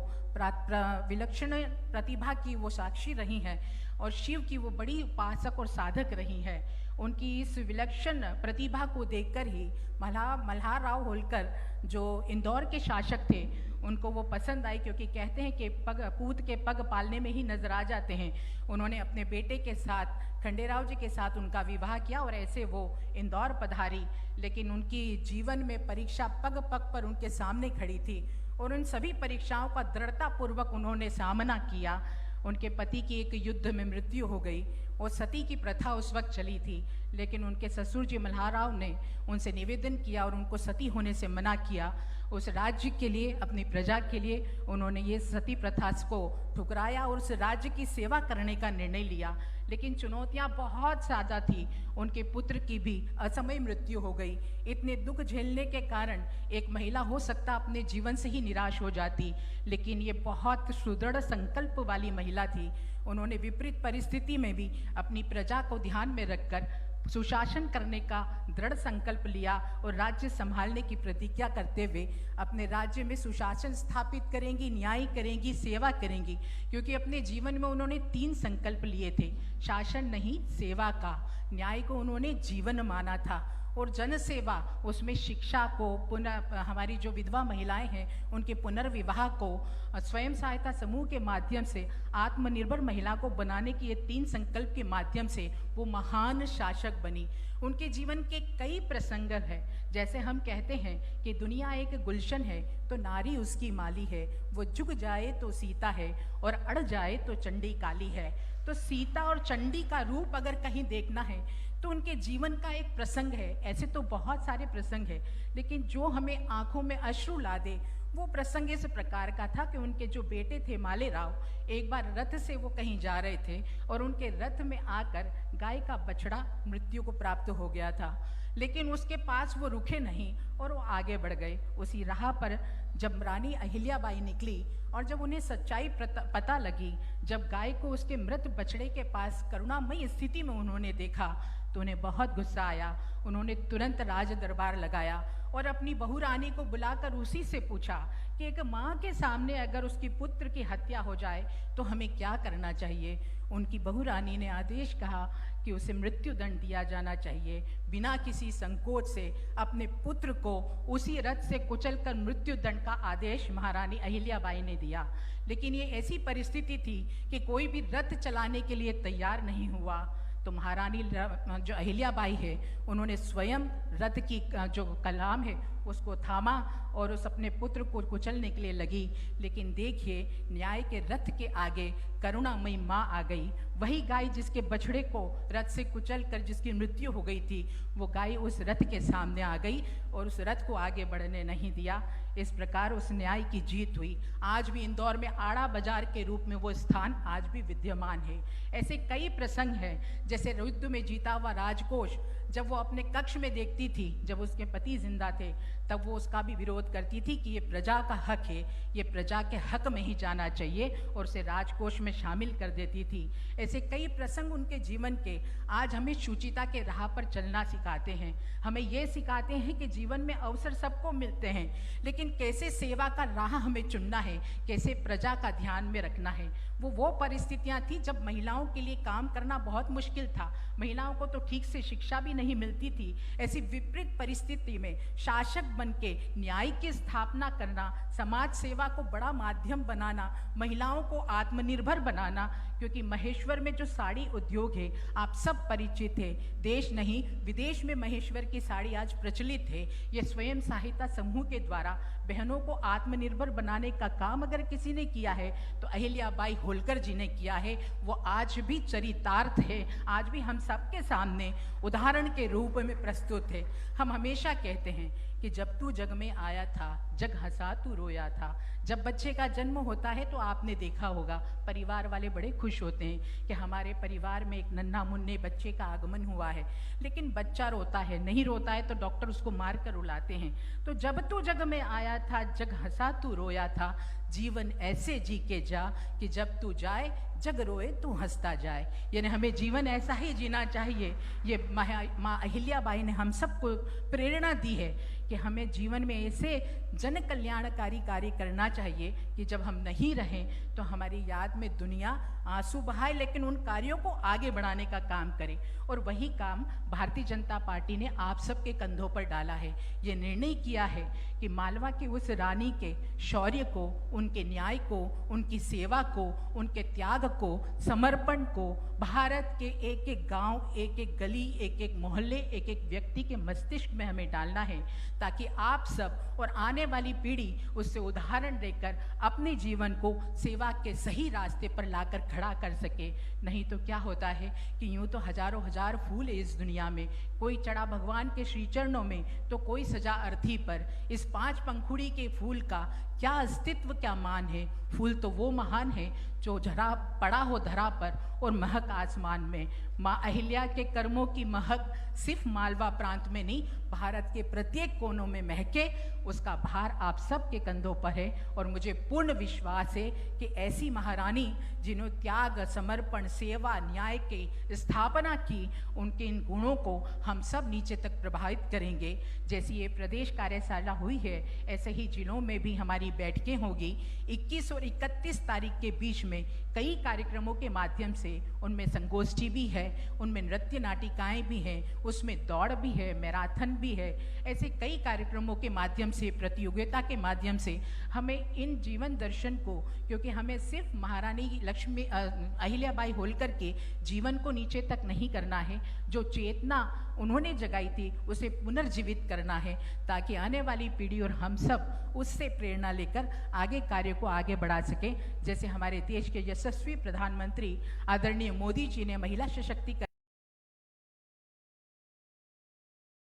विलक्षण प्रतिभा की वो साक्षी रही हैं, और शिव की वो बड़ी उपासक और साधक रही हैं। उनकी इस विलक्षण प्रतिभा को देखकर ही मल्हार राव होलकर जो इंदौर के शासक थे, उनको वो पसंद आई, क्योंकि कहते हैं कि पूत के पग पालने में ही नजर आ जाते हैं। उन्होंने अपने बेटे के साथ, खंडेराव जी के साथ उनका विवाह किया और ऐसे वो इंदौर पधारी। लेकिन उनकी जीवन में परीक्षा पग पग पर उनके सामने खड़ी थी, और उन सभी परीक्षाओं का दृढ़तापूर्वक उन्होंने सामना किया। उनके पति की एक युद्ध में मृत्यु हो गई, और सती की प्रथा उस वक्त चली थी, लेकिन उनके ससुर जी मल्हार राव ने उनसे निवेदन किया और उनको सती होने से मना किया। उस राज्य के लिए, अपनी प्रजा के लिए उन्होंने ये सती प्रथा को ठुकराया और उस राज्य की सेवा करने का निर्णय लिया। लेकिन चुनौतियां बहुत ज़्यादा थी। उनके पुत्र की भी असमय मृत्यु हो गई। इतने दुख झेलने के कारण एक महिला हो सकता अपने जीवन से ही निराश हो जाती, लेकिन ये बहुत सुदृढ़ संकल्प वाली महिला थी। उन्होंने विपरीत परिस्थिति में भी अपनी प्रजा को ध्यान में रखकर सुशासन करने का दृढ़ संकल्प लिया और राज्य संभालने की प्रतिज्ञा करते हुए अपने राज्य में सुशासन स्थापित करेंगी, न्याय करेंगी, सेवा करेंगी। क्योंकि अपने जीवन में उन्होंने 3 संकल्प लिए थे, शासन नहीं, सेवा का। न्याय को उन्होंने जीवन माना था, और जन सेवा, उसमें शिक्षा को, हमारी जो विधवा महिलाएं हैं उनके पुनर्विवाह को, स्वयं सहायता समूह के माध्यम से आत्मनिर्भर महिला को बनाने की ये 3 संकल्प के माध्यम से वो महान शासक बनी। उनके जीवन के कई प्रसंग हैं। जैसे हम कहते हैं कि दुनिया एक गुलशन है तो नारी उसकी माली है, वो झुक जाए तो सीता है और अड़ जाए तो चंडी काली है। तो सीता और चंडी का रूप अगर कहीं देखना है तो उनके जीवन का एक प्रसंग है। ऐसे तो बहुत सारे प्रसंग हैं, लेकिन जो हमें आंखों में अश्रु ला दे वो प्रसंग इस प्रकार का था कि उनके जो बेटे थे मालेराव एक बार रथ से वो कहीं जा रहे थे और उनके रथ में आकर गाय का बछड़ा मृत्यु को प्राप्त हो गया था, लेकिन उसके पास वो रुके नहीं और वो आगे बढ़ गए। उसी राह पर जब रानी अहिल्याबाई निकली और जब उन्हें सच्चाई पता लगी, जब गाय को उसके मृत बछड़े के पास करुणामयी स्थिति में उन्होंने देखा तो उन्हें बहुत गुस्सा आया। उन्होंने तुरंत राज दरबार लगाया और अपनी बहू रानी को बुलाकर उसी से पूछा कि एक माँ के सामने अगर उसकी पुत्र की हत्या हो जाए तो हमें क्या करना चाहिए। उनकी बहू रानी ने आदेश कहा कि उसे मृत्यु दंड दिया जाना चाहिए। बिना किसी संकोच से अपने पुत्र को उसी रथ से कुचलकर मृत्यु दंड का आदेश महारानी अहिल्याबाई ने दिया। लेकिन ये ऐसी परिस्थिति थी कि कोई भी रथ चलाने के लिए तैयार नहीं हुआ। तो महारानी जो अहिल्याबाई है उन्होंने स्वयं रथ की जो कलाम है उसको थामा और उस अपने पुत्र को कुचलने के लिए लगी। लेकिन देखिए, न्याय के रथ के आगे करुणामयी माँ आ गई। वही गाय जिसके बछड़े को रथ से कुचल कर जिसकी मृत्यु हो गई थी, वो गाय उस रथ के सामने आ गई और उस रथ को आगे बढ़ने नहीं दिया। इस प्रकार उस न्याय की जीत हुई। आज भी इंदौर में आड़ा बाजार के रूप में वो स्थान आज भी विद्यमान है। ऐसे कई प्रसंग हैं, जैसे युद्ध में जीता हुआ राजकोष जब वो अपने कक्ष में देखती थी, जब उसके पति जिंदा थे, तब वो उसका भी विरोध करती थी कि ये प्रजा का हक है, ये प्रजा के हक में ही जाना चाहिए, और उसे राजकोष में शामिल कर देती थी। ऐसे कई प्रसंग उनके जीवन के आज हमें शुचिता के राह पर चलना सिखाते हैं। हमें ये सिखाते हैं कि जीवन में अवसर सबको मिलते हैं, लेकिन कैसे सेवा का राह हमें चुनना है, कैसे प्रजा का ध्यान में रखना है। वो परिस्थितियां थी जब महिलाओं के लिए काम करना बहुत मुश्किल था। महिलाओं को तो ठीक से शिक्षा भी नहीं मिलती थी। ऐसी विपरीत परिस्थिति में शासक बनके न्याय की स्थापना करना, समाज सेवा को बड़ा माध्यम बनाना, महिलाओं को आत्मनिर्भर बनाना, क्योंकि महेश्वर में जो साड़ी उद्योग है आप सब परिचित है। देश नहीं विदेश में महेश्वर की साड़ी आज प्रचलित है। ये स्वयं सहायता समूह के द्वारा बहनों को आत्मनिर्भर बनाने का काम अगर किसी ने किया है तो अहिल्याबाई होलकर जी ने किया है। वो आज भी चरितार्थ है, आज भी हम सबके सामने उदाहरण के रूप में प्रस्तुत है। हम हमेशा कहते हैं कि जब तू जग में आया था, जग हंसा तू रोया था। जब बच्चे का जन्म होता है तो आपने देखा होगा परिवार वाले बड़े खुश होते हैं कि हमारे परिवार में एक नन्हा मुन्ने बच्चे का आगमन हुआ है। लेकिन बच्चा रोता है, नहीं रोता है तो डॉक्टर उसको मार कर रुलाते हैं। तो जब तू जग में आया था, जग हंसा तू रोया था। जीवन ऐसे जी के जा कि जब तू जाए जग रोए तू हंसता जाए। यानी हमें जीवन ऐसा ही जीना चाहिए। ये माँ अहिल्याबाई ने हम सबको प्रेरणा दी है कि हमें जीवन में ऐसे जन कल्याणकारी कार्य करना चाहिए कि जब हम नहीं रहें तो हमारी याद में दुनिया आंसू बहाए, लेकिन उन कार्यों को आगे बढ़ाने का काम करे। और वही काम भारतीय जनता पार्टी ने आप सबके कंधों पर डाला है। ये निर्णय किया है कि मालवा की उस रानी के शौर्य को, उनके न्याय को, उनकी सेवा को, उनके त्याग को, समर्पण को भारत के एक एक गांव, एक एक गली, एक एक मोहल्ले, एक एक व्यक्ति के मस्तिष्क में हमें डालना है, ताकि आप सब और आने वाली पीढ़ी उससे उदाहरण देकर अपने जीवन को सेवा के सही रास्ते पर लाकर खड़ा कर सके। नहीं तो क्या होता है कि यूं तो हजारों हजार फूल है इस दुनिया में, कोई चढ़ा भगवान के श्री चरणों में तो कोई सजा अर्थी पर। इस 5 पंखुड़ी के फूल का क्या अस्तित्व, क्या मान है? फूल तो वो महान है जो झरा पड़ा हो धरा पर और महक आसमान में। माँ अहिल्या के कर्मों की महक सिर्फ मालवा प्रांत में नहीं, भारत के प्रत्येक कोनों में महके, उसका भार आप सबके कंधों पर है। और मुझे पूर्ण विश्वास है कि ऐसी महारानी जिन्होंने त्याग, समर्पण, सेवा, न्याय की स्थापना की, उनके इन गुणों को हम सब नीचे तक प्रभावित करेंगे। जैसी ये प्रदेश कार्यशाला हुई है, ऐसे ही जिलों में भी हमारी बैठकें होगी। 21 और 31 तारीख के बीच में कई कार्यक्रमों के माध्यम से, उनमें संगोष्ठी भी है, उनमें नृत्य नाटिकाएं भी हैं, उसमें दौड़ भी है, मैराथन भी है। ऐसे कई कार्यक्रमों के माध्यम से, प्रतियोगिता के माध्यम से हमें इन जीवन दर्शन को, क्योंकि हमें सिर्फ महारानी लक्ष्मी अहिल्याबाई होलकर के जीवन को नीचे तक नहीं करना है, जो चेतना उन्होंने जगाई थी उसे पुनर्जीवित करना है, ताकि आने वाली पीढ़ी और हम सब उससे प्रेरणा लेकर आगे कार्य को आगे बढ़ा सकें। जैसे हमारे देश के यशस्वी प्रधानमंत्री आदरणीय मोदी जी ने महिला सशक्तिकरण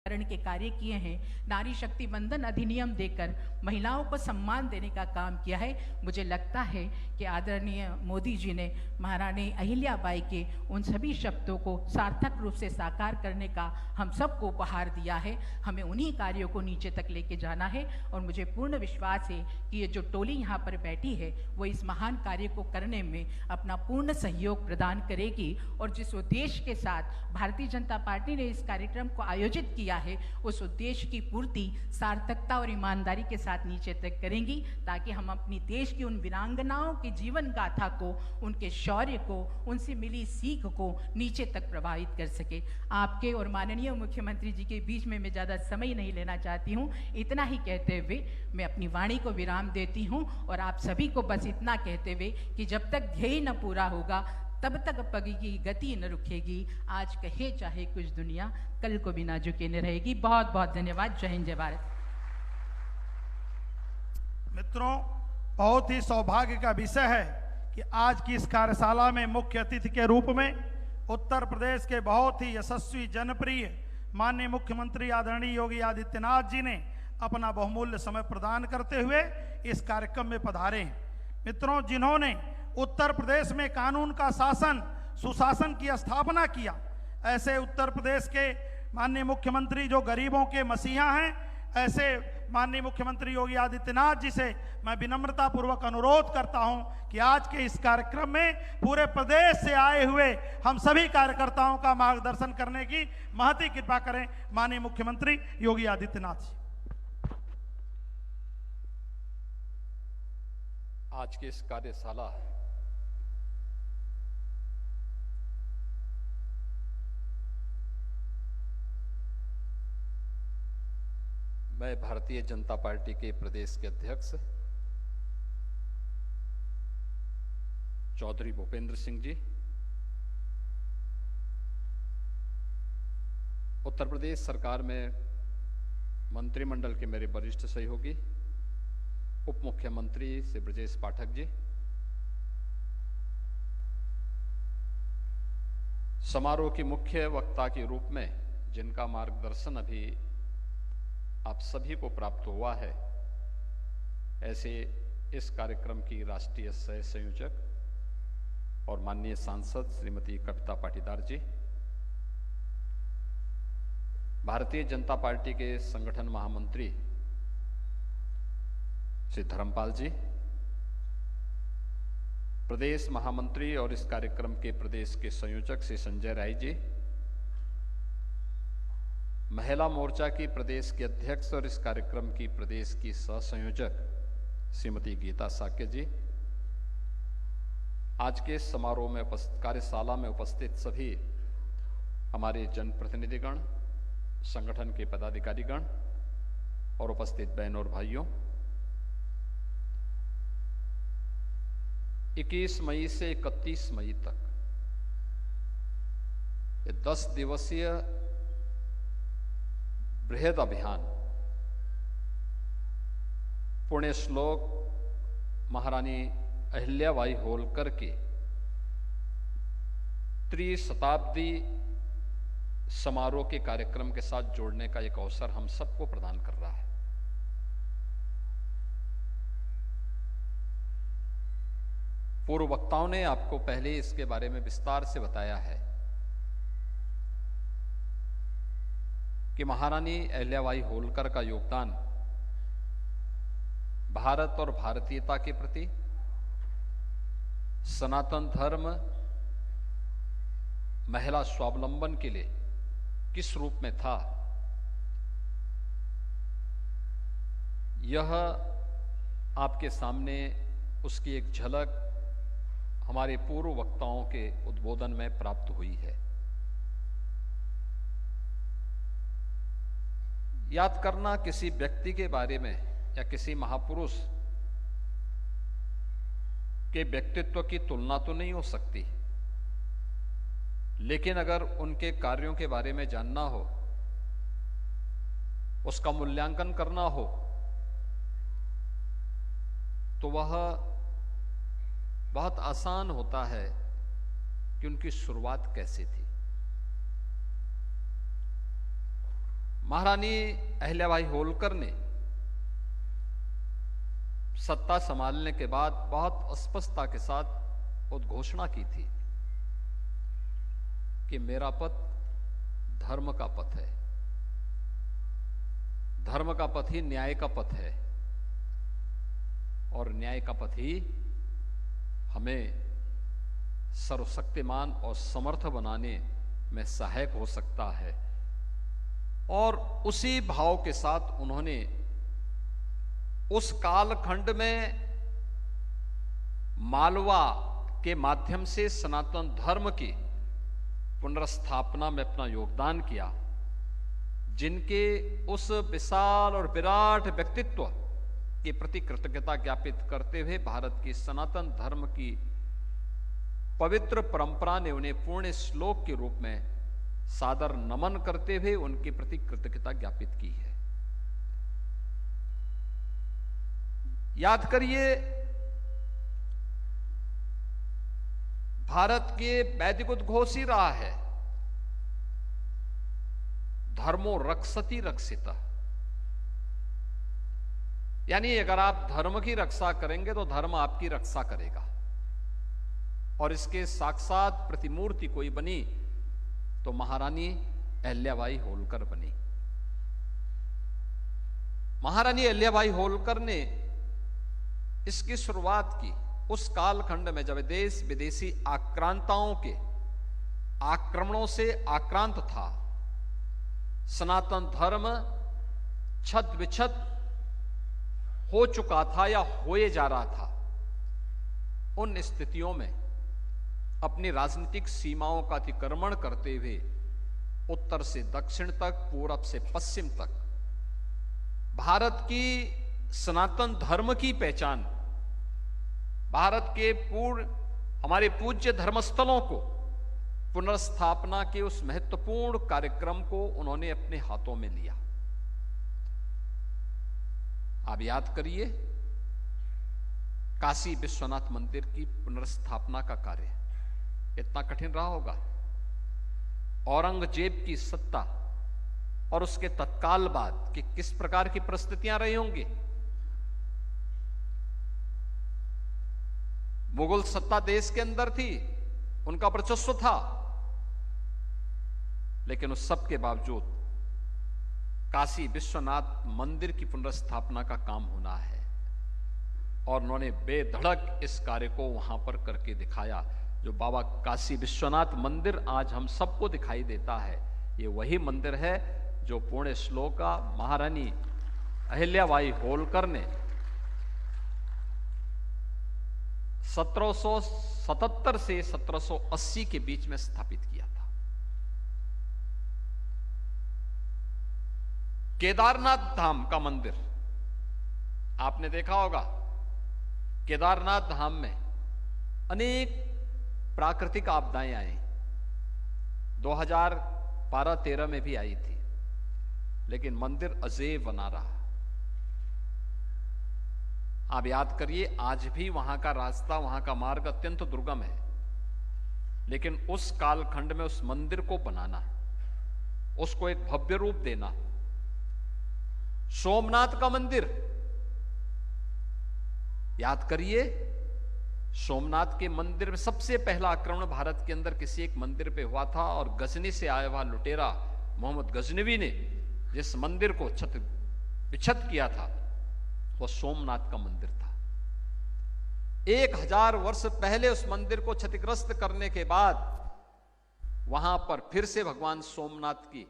के कार्य किए हैं, नारी शक्ति वंदन अधिनियम देकर महिलाओं को सम्मान देने का काम किया है। मुझे लगता है कि आदरणीय मोदी जी ने महारानी अहिल्याबाई के उन सभी शब्दों को सार्थक रूप से साकार करने का हम सबको उपहार दिया है। हमें उन्हीं कार्यों को नीचे तक लेके जाना है और मुझे पूर्ण विश्वास है कि ये जो टोली यहाँ पर बैठी है वो इस महान कार्य को करने में अपना पूर्ण सहयोग प्रदान करेगी और जिस उद्देश्य के साथ भारतीय जनता पार्टी ने इस कार्यक्रम को आयोजित किया है उस उद्देश्य की पूर्ति सार्थकता और ईमानदारी के साथ नीचे तक करेंगी, ताकि हम अपनी देश की उन वीरांगनाओं के जीवन गाथा को, उनके शौर्य को, उनसे मिली सीख को नीचे तक प्रभावित कर सके। आपके और माननीय मुख्यमंत्री जी के बीच में मैं ज़्यादा समय नहीं लेना चाहती हूँ। इतना ही कहते हुए मैं अपनी वाणी को विराम देती हूँ और आप सभी को बस इतना कहते हुए कि जब तक ध्येय न पूरा होगा तब तक पग की गति न रुकेगी। आज कहे चाहे कुछ दुनिया, कल को भी ना झुके न रहेगी। बहुत बहुत धन्यवाद। जय हिंद, जय भारत। मित्रों, बहुत ही सौभाग्य का विषय है कि आज की इस कार्यशाला में मुख्य अतिथि के रूप में उत्तर प्रदेश के बहुत ही यशस्वी जनप्रिय माननीय मुख्यमंत्री आदरणीय योगी आदित्यनाथ जी ने अपना बहुमूल्य समय प्रदान करते हुए इस कार्यक्रम में पधारे हैं। मित्रों, जिन्होंने उत्तर प्रदेश में कानून का शासन, सुशासन की स्थापना किया, ऐसे उत्तर प्रदेश के माननीय मुख्यमंत्री जो गरीबों के मसीहा हैं, ऐसे माननीय मुख्यमंत्री योगी आदित्यनाथ जी से मैं विनम्रता पूर्वक अनुरोध करता हूं कि आज के इस कार्यक्रम में पूरे प्रदेश से आए हुए हम सभी कार्यकर्ताओं का मार्गदर्शन करने की महती कृपा करें। माननीय मुख्यमंत्री योगी आदित्यनाथ जी। आज की इस कार्यशाला मैं भारतीय जनता पार्टी के प्रदेश के अध्यक्ष चौधरी भूपेंद्र सिंह जी, उत्तर प्रदेश सरकार में मंत्रिमंडल के मेरे वरिष्ठ सहयोगी उप मुख्यमंत्री श्री ब्रजेश पाठक जी, समारोह के मुख्य वक्ता के रूप में जिनका मार्गदर्शन अभी आप सभी को प्राप्त हुआ है, ऐसे इस कार्यक्रम की राष्ट्रीय सह संयोजक और माननीय सांसद श्रीमती कविता पाटीदार जी, भारतीय जनता पार्टी के संगठन महामंत्री श्री धर्मपाल जी, प्रदेश महामंत्री और इस कार्यक्रम के प्रदेश के संयोजक श्री संजय राय जी, महिला मोर्चा की प्रदेश के अध्यक्ष और इस कार्यक्रम की प्रदेश की सह संयोजक श्रीमती गीता साक्य जी, आज के समारोह में कार्यशाला में उपस्थित सभी हमारे जनप्रतिनिधिगण, संगठन के पदाधिकारीगण और उपस्थित बहनों और भाइयों, 21 मई से 31 मई तक ये 10 दिवसीय बृहद अभियान पुण्य श्लोक महारानी अहिल्याबाई होलकर के त्रिशताब्दी समारोह के कार्यक्रम के साथ जोड़ने का एक अवसर हम सबको प्रदान कर रहा है। पूर्व वक्ताओं ने आपको पहले इसके बारे में विस्तार से बताया है कि महारानी अहिल्याबाई होलकर का योगदान भारत और भारतीयता के प्रति, सनातन धर्म, महिला स्वावलंबन के लिए किस रूप में था, यह आपके सामने उसकी एक झलक हमारे पूर्व वक्ताओं के उद्बोधन में प्राप्त हुई है। याद करना किसी व्यक्ति के बारे में या किसी महापुरुष के व्यक्तित्व की तुलना तो नहीं हो सकती, लेकिन अगर उनके कार्यों के बारे में जानना हो, उसका मूल्यांकन करना हो, तो वह बहुत आसान होता है कि उनकी शुरुआत कैसे थी। महारानी अहिल्याबाई होलकर ने सत्ता संभालने के बाद बहुत स्पष्टता के साथ उद्घोषणा की थी कि मेरा पथ धर्म का पथ है, धर्म का पथ ही न्याय का पथ है और न्याय का पथ ही हमें सर्वशक्तिमान और समर्थ बनाने में सहायक हो सकता है। और उसी भाव के साथ उन्होंने उस कालखंड में मालवा के माध्यम से सनातन धर्म की पुनर्स्थापना में अपना योगदान किया, जिनके उस विशाल और विराट व्यक्तित्व के प्रति कृतज्ञता ज्ञापित करते हुए भारत की सनातन धर्म की पवित्र परंपरा ने उन्हें पूर्ण श्लोक के रूप में सादर नमन करते हुए उनके प्रति कृतज्ञता ज्ञापित की है। याद करिए, भारत के वैदिक उद्घोष ही रहा है, धर्मो रक्षति रक्षिता, यानी अगर आप धर्म की रक्षा करेंगे तो धर्म आपकी रक्षा करेगा। और इसके साक्षात प्रतिमूर्ति कोई बनी तो महारानी अहिल्याबाई होलकर बनी। महारानी अहिल्याबाई होलकर ने इसकी शुरुआत की उस कालखंड में जब देश विदेशी आक्रांताओं के आक्रमणों से आक्रांत था, सनातन धर्म छत विछत हो चुका था या होए जा रहा था। उन स्थितियों में अपनी राजनीतिक सीमाओं का अतिक्रमण करते हुए उत्तर से दक्षिण तक, पूरब से पश्चिम तक भारत की सनातन धर्म की पहचान, भारत के हमारे पूज्य धर्मस्थलों को पुनर्स्थापना के उस महत्वपूर्ण कार्यक्रम को उन्होंने अपने हाथों में लिया। आप याद करिए, काशी विश्वनाथ मंदिर की पुनर्स्थापना का कार्य इतना कठिन रहा होगा। औरंगजेब की सत्ता और उसके तत्काल बाद कि किस प्रकार की परिस्थितियां रही होंगी। मुगल सत्ता देश के अंदर थी, उनका वर्चस्व था, लेकिन उस सब के बावजूद काशी विश्वनाथ मंदिर की पुनर्स्थापना का काम होना है और उन्होंने बेधड़क इस कार्य को वहां पर करके दिखाया। जो बाबा काशी विश्वनाथ मंदिर आज हम सबको दिखाई देता है, ये वही मंदिर है जो पुण्य श्लोका महारानी अहिल्याबाई होलकर ने 1777 से 1780 के बीच में स्थापित किया था। केदारनाथ धाम का मंदिर आपने देखा होगा। केदारनाथ धाम में अनेक प्राकृतिक आपदाएं आई, 2012-13 में भी आई थी, लेकिन मंदिर अजेय बना रहा। आप याद करिए, आज भी वहां का रास्ता, वहां का मार्ग अत्यंत दुर्गम है, लेकिन उस कालखंड में उस मंदिर को बनाना, उसको एक भव्य रूप देना। सोमनाथ का मंदिर याद करिए, सोमनाथ के मंदिर में सबसे पहला आक्रमण भारत के अंदर किसी एक मंदिर पे हुआ था और गजनी से आया हुआ लुटेरा मोहम्मद गजनवी ने जिस मंदिर को छत विछत किया था वो सोमनाथ का मंदिर था। 1000 वर्ष पहले उस मंदिर को क्षतिग्रस्त करने के बाद वहां पर फिर से भगवान सोमनाथ की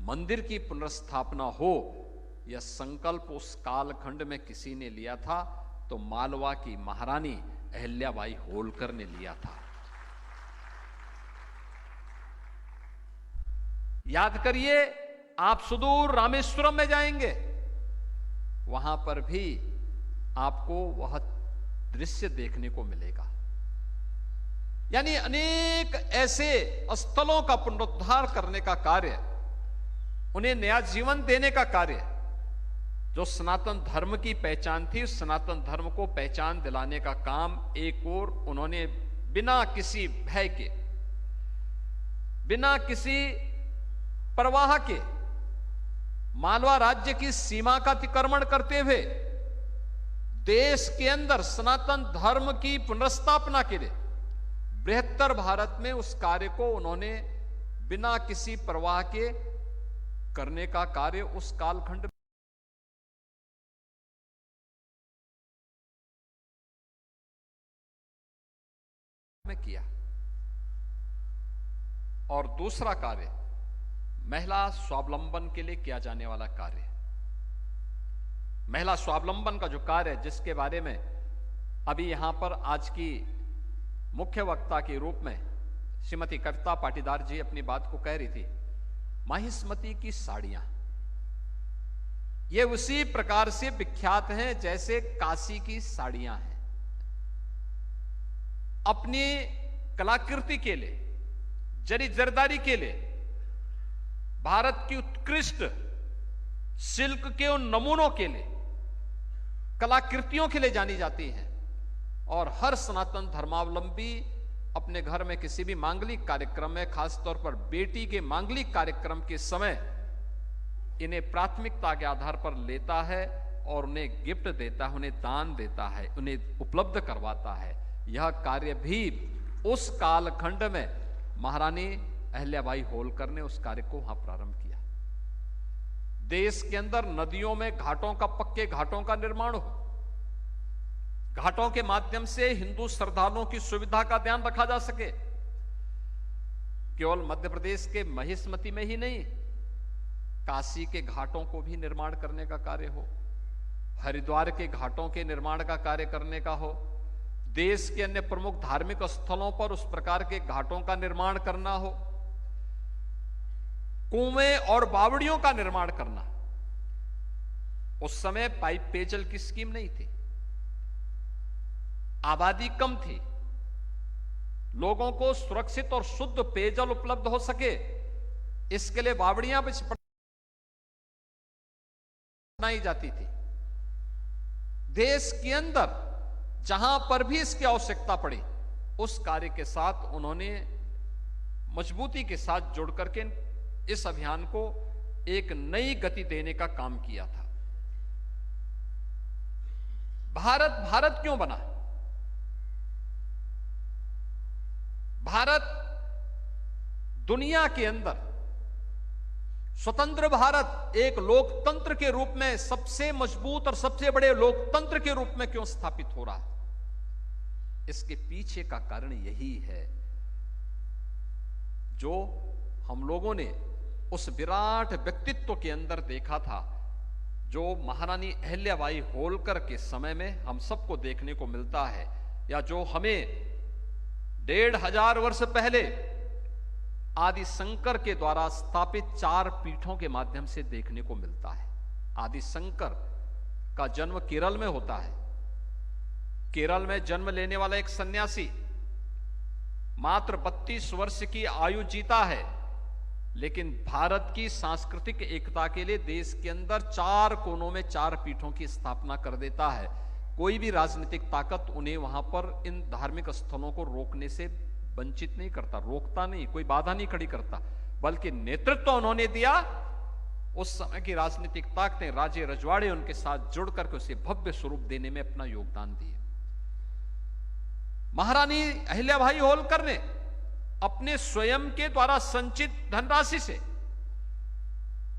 मंदिर की पुनर्स्थापना हो, यह संकल्प उस कालखंड में किसी ने लिया था तो मालवा की महारानी अहिल्याबाई होलकर ने लिया था। याद करिए, आप सुदूर रामेश्वरम में जाएंगे, वहां पर भी आपको वह दृश्य देखने को मिलेगा। यानी अनेक ऐसे स्थलों का पुनरुद्धार करने का कार्य, उन्हें नया जीवन देने का कार्य, जो सनातन धर्म की पहचान थी, उस सनातन धर्म को पहचान दिलाने का काम एक और उन्होंने बिना किसी भय के, बिना किसी परवाह के मालवा राज्य की सीमा का अतिक्रमण करते हुए देश के अंदर सनातन धर्म की पुनर्स्थापना के लिए बृहत्तर भारत में उस कार्य को उन्होंने बिना किसी परवाह के करने का कार्य उस कालखंड में किया। और दूसरा कार्य महिला स्वावलंबन के लिए किया जाने वाला कार्य, महिला स्वावलंबन का जो कार्य है, जिसके बारे में अभी यहां पर आज की मुख्य वक्ता के रूप में श्रीमती कविता पाटीदार जी अपनी बात को कह रही थी, माहिस्मती की साड़ियां ये उसी प्रकार से विख्यात हैं जैसे काशी की साड़ियां हैं। अपनी कलाकृति के लिए, जरी जरदारी के लिए भारत की उत्कृष्ट सिल्क के उन नमूनों के लिए, कलाकृतियों के लिए जानी जाती हैं। और हर सनातन धर्मावलंबी अपने घर में किसी भी मांगलिक कार्यक्रम में, खासतौर पर बेटी के मांगलिक कार्यक्रम के समय इन्हें प्राथमिकता के आधार पर लेता है और उन्हें गिफ्ट देता है, उन्हें दान देता है, उन्हें उपलब्ध करवाता है। यह कार्य भी उस कालखंड में महारानी अहिल्याबाई होलकर ने उस कार्य को वहां प्रारंभ किया। देश के अंदर नदियों में घाटों का, पक्के घाटों का निर्माण हो, घाटों के माध्यम से हिंदू श्रद्धालुओं की सुविधा का ध्यान रखा जा सके। केवल मध्य प्रदेश के महिष्मती में ही नहीं, काशी के घाटों को भी निर्माण करने का कार्य हो, हरिद्वार के घाटों के निर्माण का कार्य करने का हो, देश के अन्य प्रमुख धार्मिक स्थलों पर उस प्रकार के घाटों का निर्माण करना हो, कुएं और बावड़ियों का निर्माण करना। उस समय पाइप पेयजल की स्कीम नहीं थी, आबादी कम थी, लोगों को सुरक्षित और शुद्ध पेयजल उपलब्ध हो सके, इसके लिए बावड़ियां बनाई जाती थी। देश के अंदर जहां पर भी इसकी आवश्यकता पड़ी, उस कार्य के साथ उन्होंने मजबूती के साथ जुड़ करके इस अभियान को एक नई गति देने का काम किया था। भारत भारत क्यों बना? भारत दुनिया के अंदर स्वतंत्र भारत एक लोकतंत्र के रूप में, सबसे मजबूत और सबसे बड़े लोकतंत्र के रूप में क्यों स्थापित हो रहा है? इसके पीछे का कारण यही है जो हम लोगों ने उस विराट व्यक्तित्व के अंदर देखा था, जो महारानी अहिल्याबाई होलकर के समय में हम सबको देखने को मिलता है, या जो हमें 1500 वर्ष पहले आदि शंकर के द्वारा स्थापित 4 पीठों के माध्यम से देखने को मिलता है। आदि शंकर का जन्म केरल में होता है। केरल में जन्म लेने वाला एक सन्यासी मात्र 32 वर्ष की आयु जीता है, लेकिन भारत की सांस्कृतिक एकता के लिए देश के अंदर 4 कोनों में 4 पीठों की स्थापना कर देता है। कोई भी राजनीतिक ताकत उन्हें वहां पर इन धार्मिक स्थलों को रोकने से वंचित नहीं करता, रोकता नहीं, कोई बाधा नहीं खड़ी करता, बल्कि नेतृत्व उन्होंने दिया। उस समय की राजनीतिक ताकतें, राजे रजवाड़े उनके साथ जुड़ करके उसे भव्य स्वरूप देने में अपना योगदान दिए। महारानी अहिल्याबाई होलकर ने अपने स्वयं के द्वारा संचित धनराशि से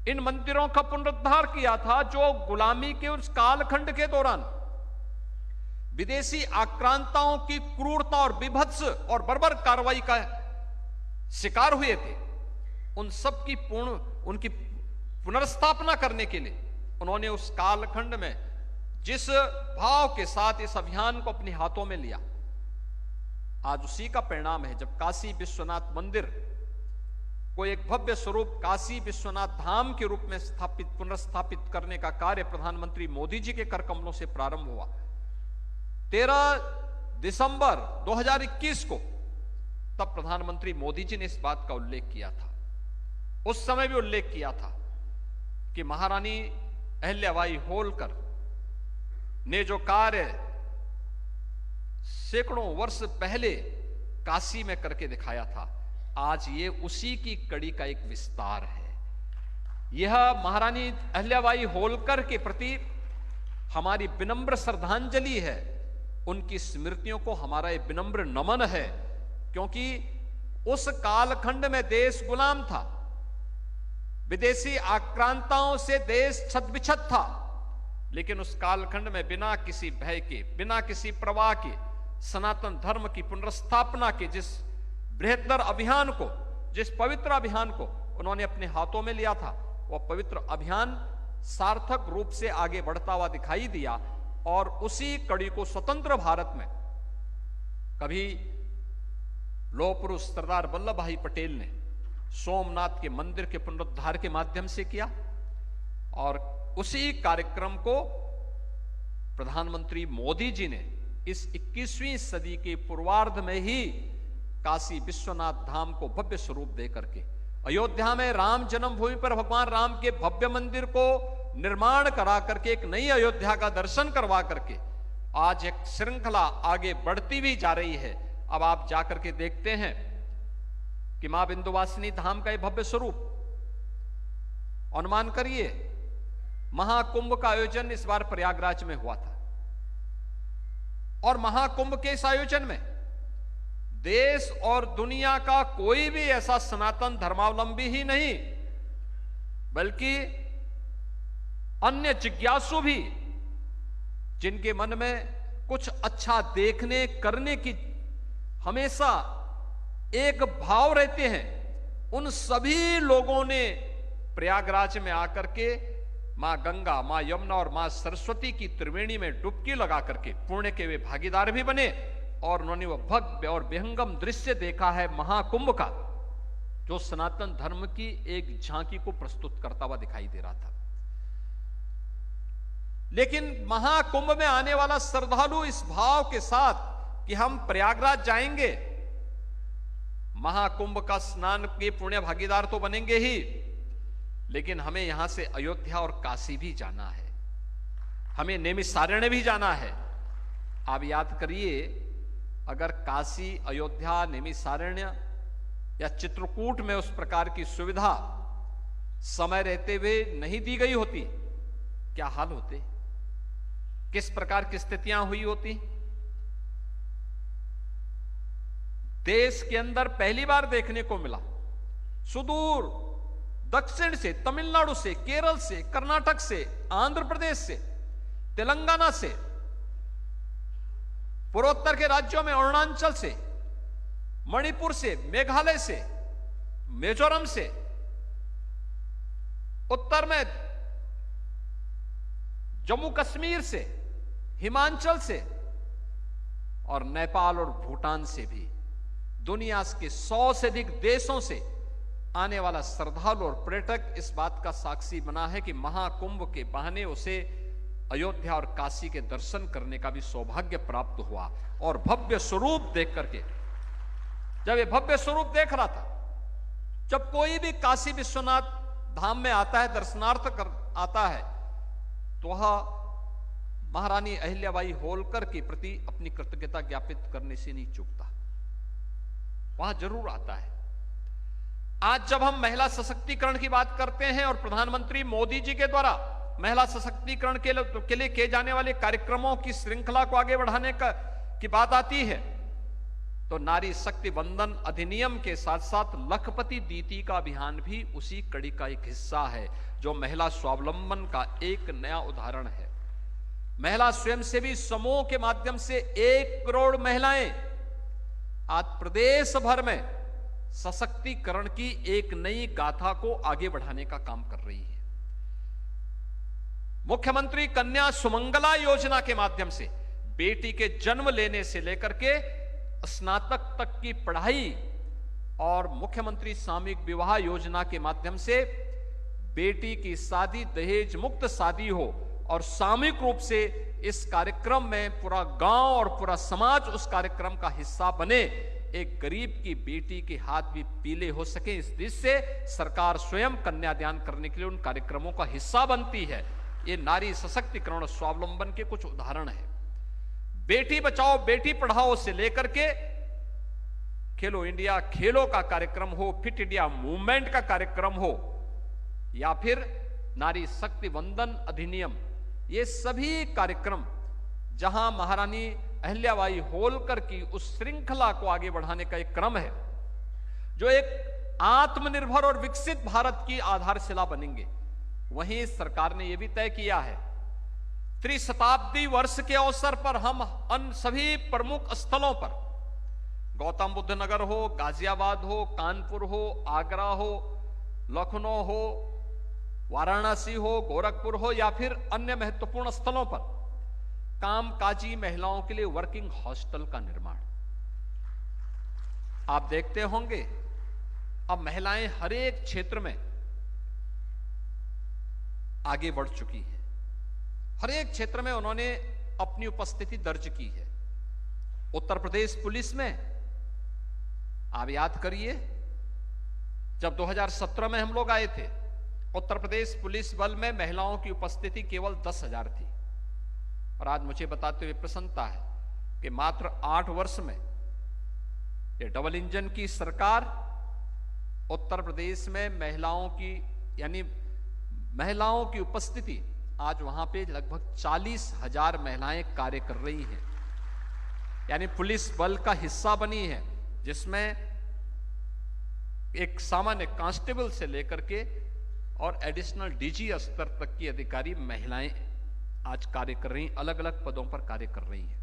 इन मंदिरों का पुनरुद्धार किया था, जो गुलामी के उस कालखंड के दौरान विदेशी आक्रांताओं की क्रूरता और विभत्स और बर्बर कार्रवाई का शिकार हुए थे। उन सब की उनकी पुनर्स्थापना करने के लिए उन्होंने उस कालखंड में जिस भाव के साथ इस अभियान को अपने हाथों में लिया, आज उसी का परिणाम है जब काशी विश्वनाथ मंदिर को एक भव्य स्वरूप काशी विश्वनाथ धाम के रूप में पुनर्स्थापित करने का कार्य प्रधानमंत्री मोदी जी के कर कमलों से प्रारंभ हुआ। 13 दिसंबर 2021 को तब प्रधानमंत्री मोदी जी ने इस बात का उल्लेख किया था। उस समय भी उल्लेख किया था कि महारानी अहिल्याबाई होलकर ने जो कार्य सैकड़ों वर्ष पहले काशी में करके दिखाया था, आज ये उसी की कड़ी का एक विस्तार है। यह महारानी अहिल्याबाई होलकर के प्रति हमारी विनम्र श्रद्धांजलि है, उनकी स्मृतियों को हमारा ये विनम्र नमन है, क्योंकि उस कालखंड में देश गुलाम था, विदेशी आक्रांताओं से देश छत-बिछत था, लेकिन उस कालखंड में बिना किसी भय के, बिना किसी प्रवाह के, सनातन धर्म की पुनर्स्थापना के जिस बृहत्तर अभियान को, जिस पवित्र अभियान को उन्होंने अपने हाथों में लिया था, वह पवित्र अभियान सार्थक रूप से आगे बढ़ता हुआ दिखाई दिया। और उसी कड़ी को स्वतंत्र भारत में कभी लौह पुरुष सरदार वल्लभ भाई पटेल ने सोमनाथ के मंदिर के पुनरुद्धार के माध्यम से किया, और उसी कार्यक्रम को प्रधानमंत्री मोदी जी ने इस 21वीं सदी के पूर्वार्ध में ही काशी विश्वनाथ धाम को भव्य स्वरूप दे करके, अयोध्या में राम जन्मभूमि पर भगवान राम के भव्य मंदिर को निर्माण करा करके, एक नई अयोध्या का दर्शन करवा करके आज एक श्रृंखला आगे बढ़ती भी जा रही है। अब आप जाकर के देखते हैं कि मां विंध्यवासिनी धाम का यह भव्य स्वरूप, अनुमान करिए महाकुंभ का आयोजन इस बार प्रयागराज में हुआ था, और महाकुंभ के इस आयोजन में देश और दुनिया का कोई भी ऐसा सनातन धर्मावलंबी ही नहीं, बल्कि अन्य जिज्ञासु भी, जिनके मन में कुछ अच्छा देखने करने की हमेशा एक भाव रहते हैं, उन सभी लोगों ने प्रयागराज में आकर के मां गंगा, मां यमुना और मां सरस्वती की त्रिवेणी में डुबकी लगा करके पुण्य के वे भागीदार भी बने, और उन्होंने वह भव्य और विहंगम दृश्य देखा है महाकुंभ का, जो सनातन धर्म की एक झांकी को प्रस्तुत करता हुआ दिखाई दे रहा था। लेकिन महाकुंभ में आने वाला श्रद्धालु इस भाव के साथ कि हम प्रयागराज जाएंगे, महाकुंभ का स्नान के पुण्य भागीदार तो बनेंगे ही, लेकिन हमें यहां से अयोध्या और काशी भी जाना है, हमें नैमिषारण्य भी जाना है। आप याद करिए, अगर काशी, अयोध्या, नैमिषारण्य या चित्रकूट में उस प्रकार की सुविधा समय रहते हुए नहीं दी गई होती, क्या हाल होते, किस प्रकार की स्थितियां हुई होती। देश के अंदर पहली बार देखने को मिला, सुदूर दक्षिण से, तमिलनाडु से, केरल से, कर्नाटक से, आंध्र प्रदेश से, तेलंगाना से, पूर्वोत्तर के राज्यों में अरुणाचल से, मणिपुर से, मेघालय से, मिजोरम से, उत्तर में जम्मू कश्मीर से, हिमाचल से, और नेपाल और भूटान से भी, दुनिया के 100 से अधिक देशों से आने वाला श्रद्धालु और पर्यटक इस बात का साक्षी बना है कि महाकुंभ के बहाने उसे अयोध्या और काशी के दर्शन करने का भी सौभाग्य प्राप्त हुआ। और भव्य स्वरूप देख करके, जब ये भव्य स्वरूप देख रहा था, जब कोई भी काशी विश्वनाथ धाम में आता है, दर्शनार्थ आता है, तो वह महारानी अहिल्याबाई होलकर के प्रति अपनी कृतज्ञता ज्ञापित करने से नहीं चूकता, वहां जरूर आता है। आज जब हम महिला सशक्तिकरण की बात करते हैं और प्रधानमंत्री मोदी जी के द्वारा महिला सशक्तिकरण के लिए किए जाने वाले कार्यक्रमों की श्रृंखला को आगे बढ़ाने की बात आती है, तो नारी शक्ति वंदन अधिनियम के साथ साथ लखपति दीदी का अभियान भी उसी कड़ी का एक हिस्सा है, जो महिला स्वावलंबन का एक नया उदाहरण है। महिला स्वयंसेवी समूह के माध्यम से 1 करोड़ महिलाएं आज प्रदेश भर में सशक्तिकरण की एक नई गाथा को आगे बढ़ाने का काम कर रही है। मुख्यमंत्री कन्या सुमंगला योजना के माध्यम से बेटी के जन्म लेने से लेकर के स्नातक तक की पढ़ाई, और मुख्यमंत्री सामूहिक विवाह योजना के माध्यम से बेटी की शादी दहेज मुक्त शादी हो, और सामूहिक रूप से इस कार्यक्रम में पूरा गांव और पूरा समाज उस कार्यक्रम का हिस्सा बने, एक गरीब की बेटी के हाथ भी पीले हो सके, इस दृष्टि से सरकार स्वयं कन्यादान करने के लिए उन कार्यक्रमों का हिस्सा बनती है। ये नारी सशक्तिकरण और स्वावलंबन के कुछ उदाहरण हैं। बेटी बचाओ बेटी पढ़ाओ से लेकर के खेलो इंडिया खेलों का कार्यक्रम हो, फिट इंडिया मूवमेंट का कार्यक्रम हो, या फिर नारी शक्ति वंदन अधिनियम, ये सभी कार्यक्रम जहां महारानी अहिल्याबाई होलकर की उस श्रृंखला को आगे बढ़ाने का एक क्रम है जो एक आत्मनिर्भर और विकसित भारत की आधारशिला बनेंगे, वहीं सरकार ने यह भी तय किया है त्रिशताब्दी वर्ष के अवसर पर हम अन सभी प्रमुख स्थलों पर, गौतम बुद्ध नगर हो, गाजियाबाद हो, कानपुर हो, आगरा हो, लखनऊ हो, वाराणसी हो, गोरखपुर हो या फिर अन्य महत्वपूर्ण स्थलों पर कामकाजी महिलाओं के लिए वर्किंग हॉस्टल का निर्माण। आप देखते होंगे अब महिलाएं हर एक क्षेत्र में आगे बढ़ चुकी हैं, हर एक क्षेत्र में उन्होंने अपनी उपस्थिति दर्ज की है। उत्तर प्रदेश पुलिस में आप याद करिए, जब 2017 में हम लोग आए थे, उत्तर प्रदेश पुलिस बल में महिलाओं की उपस्थिति केवल 10,000 थी, और आज मुझे बताते हुए प्रसन्नता है कि मात्र 8 वर्ष में ये डबल इंजन की सरकार उत्तर प्रदेश में महिलाओं की, यानी महिलाओं की उपस्थिति, आज वहां पे लगभग 40,000 महिलाएं कार्य कर रही हैं, यानी पुलिस बल का हिस्सा बनी है, जिसमें एक सामान्य कांस्टेबल से लेकर के और एडिशनल डीजी स्तर तक की अधिकारी महिलाएं आज कार्य कर रही हैं, अलग अलग पदों पर कार्य कर रही हैं।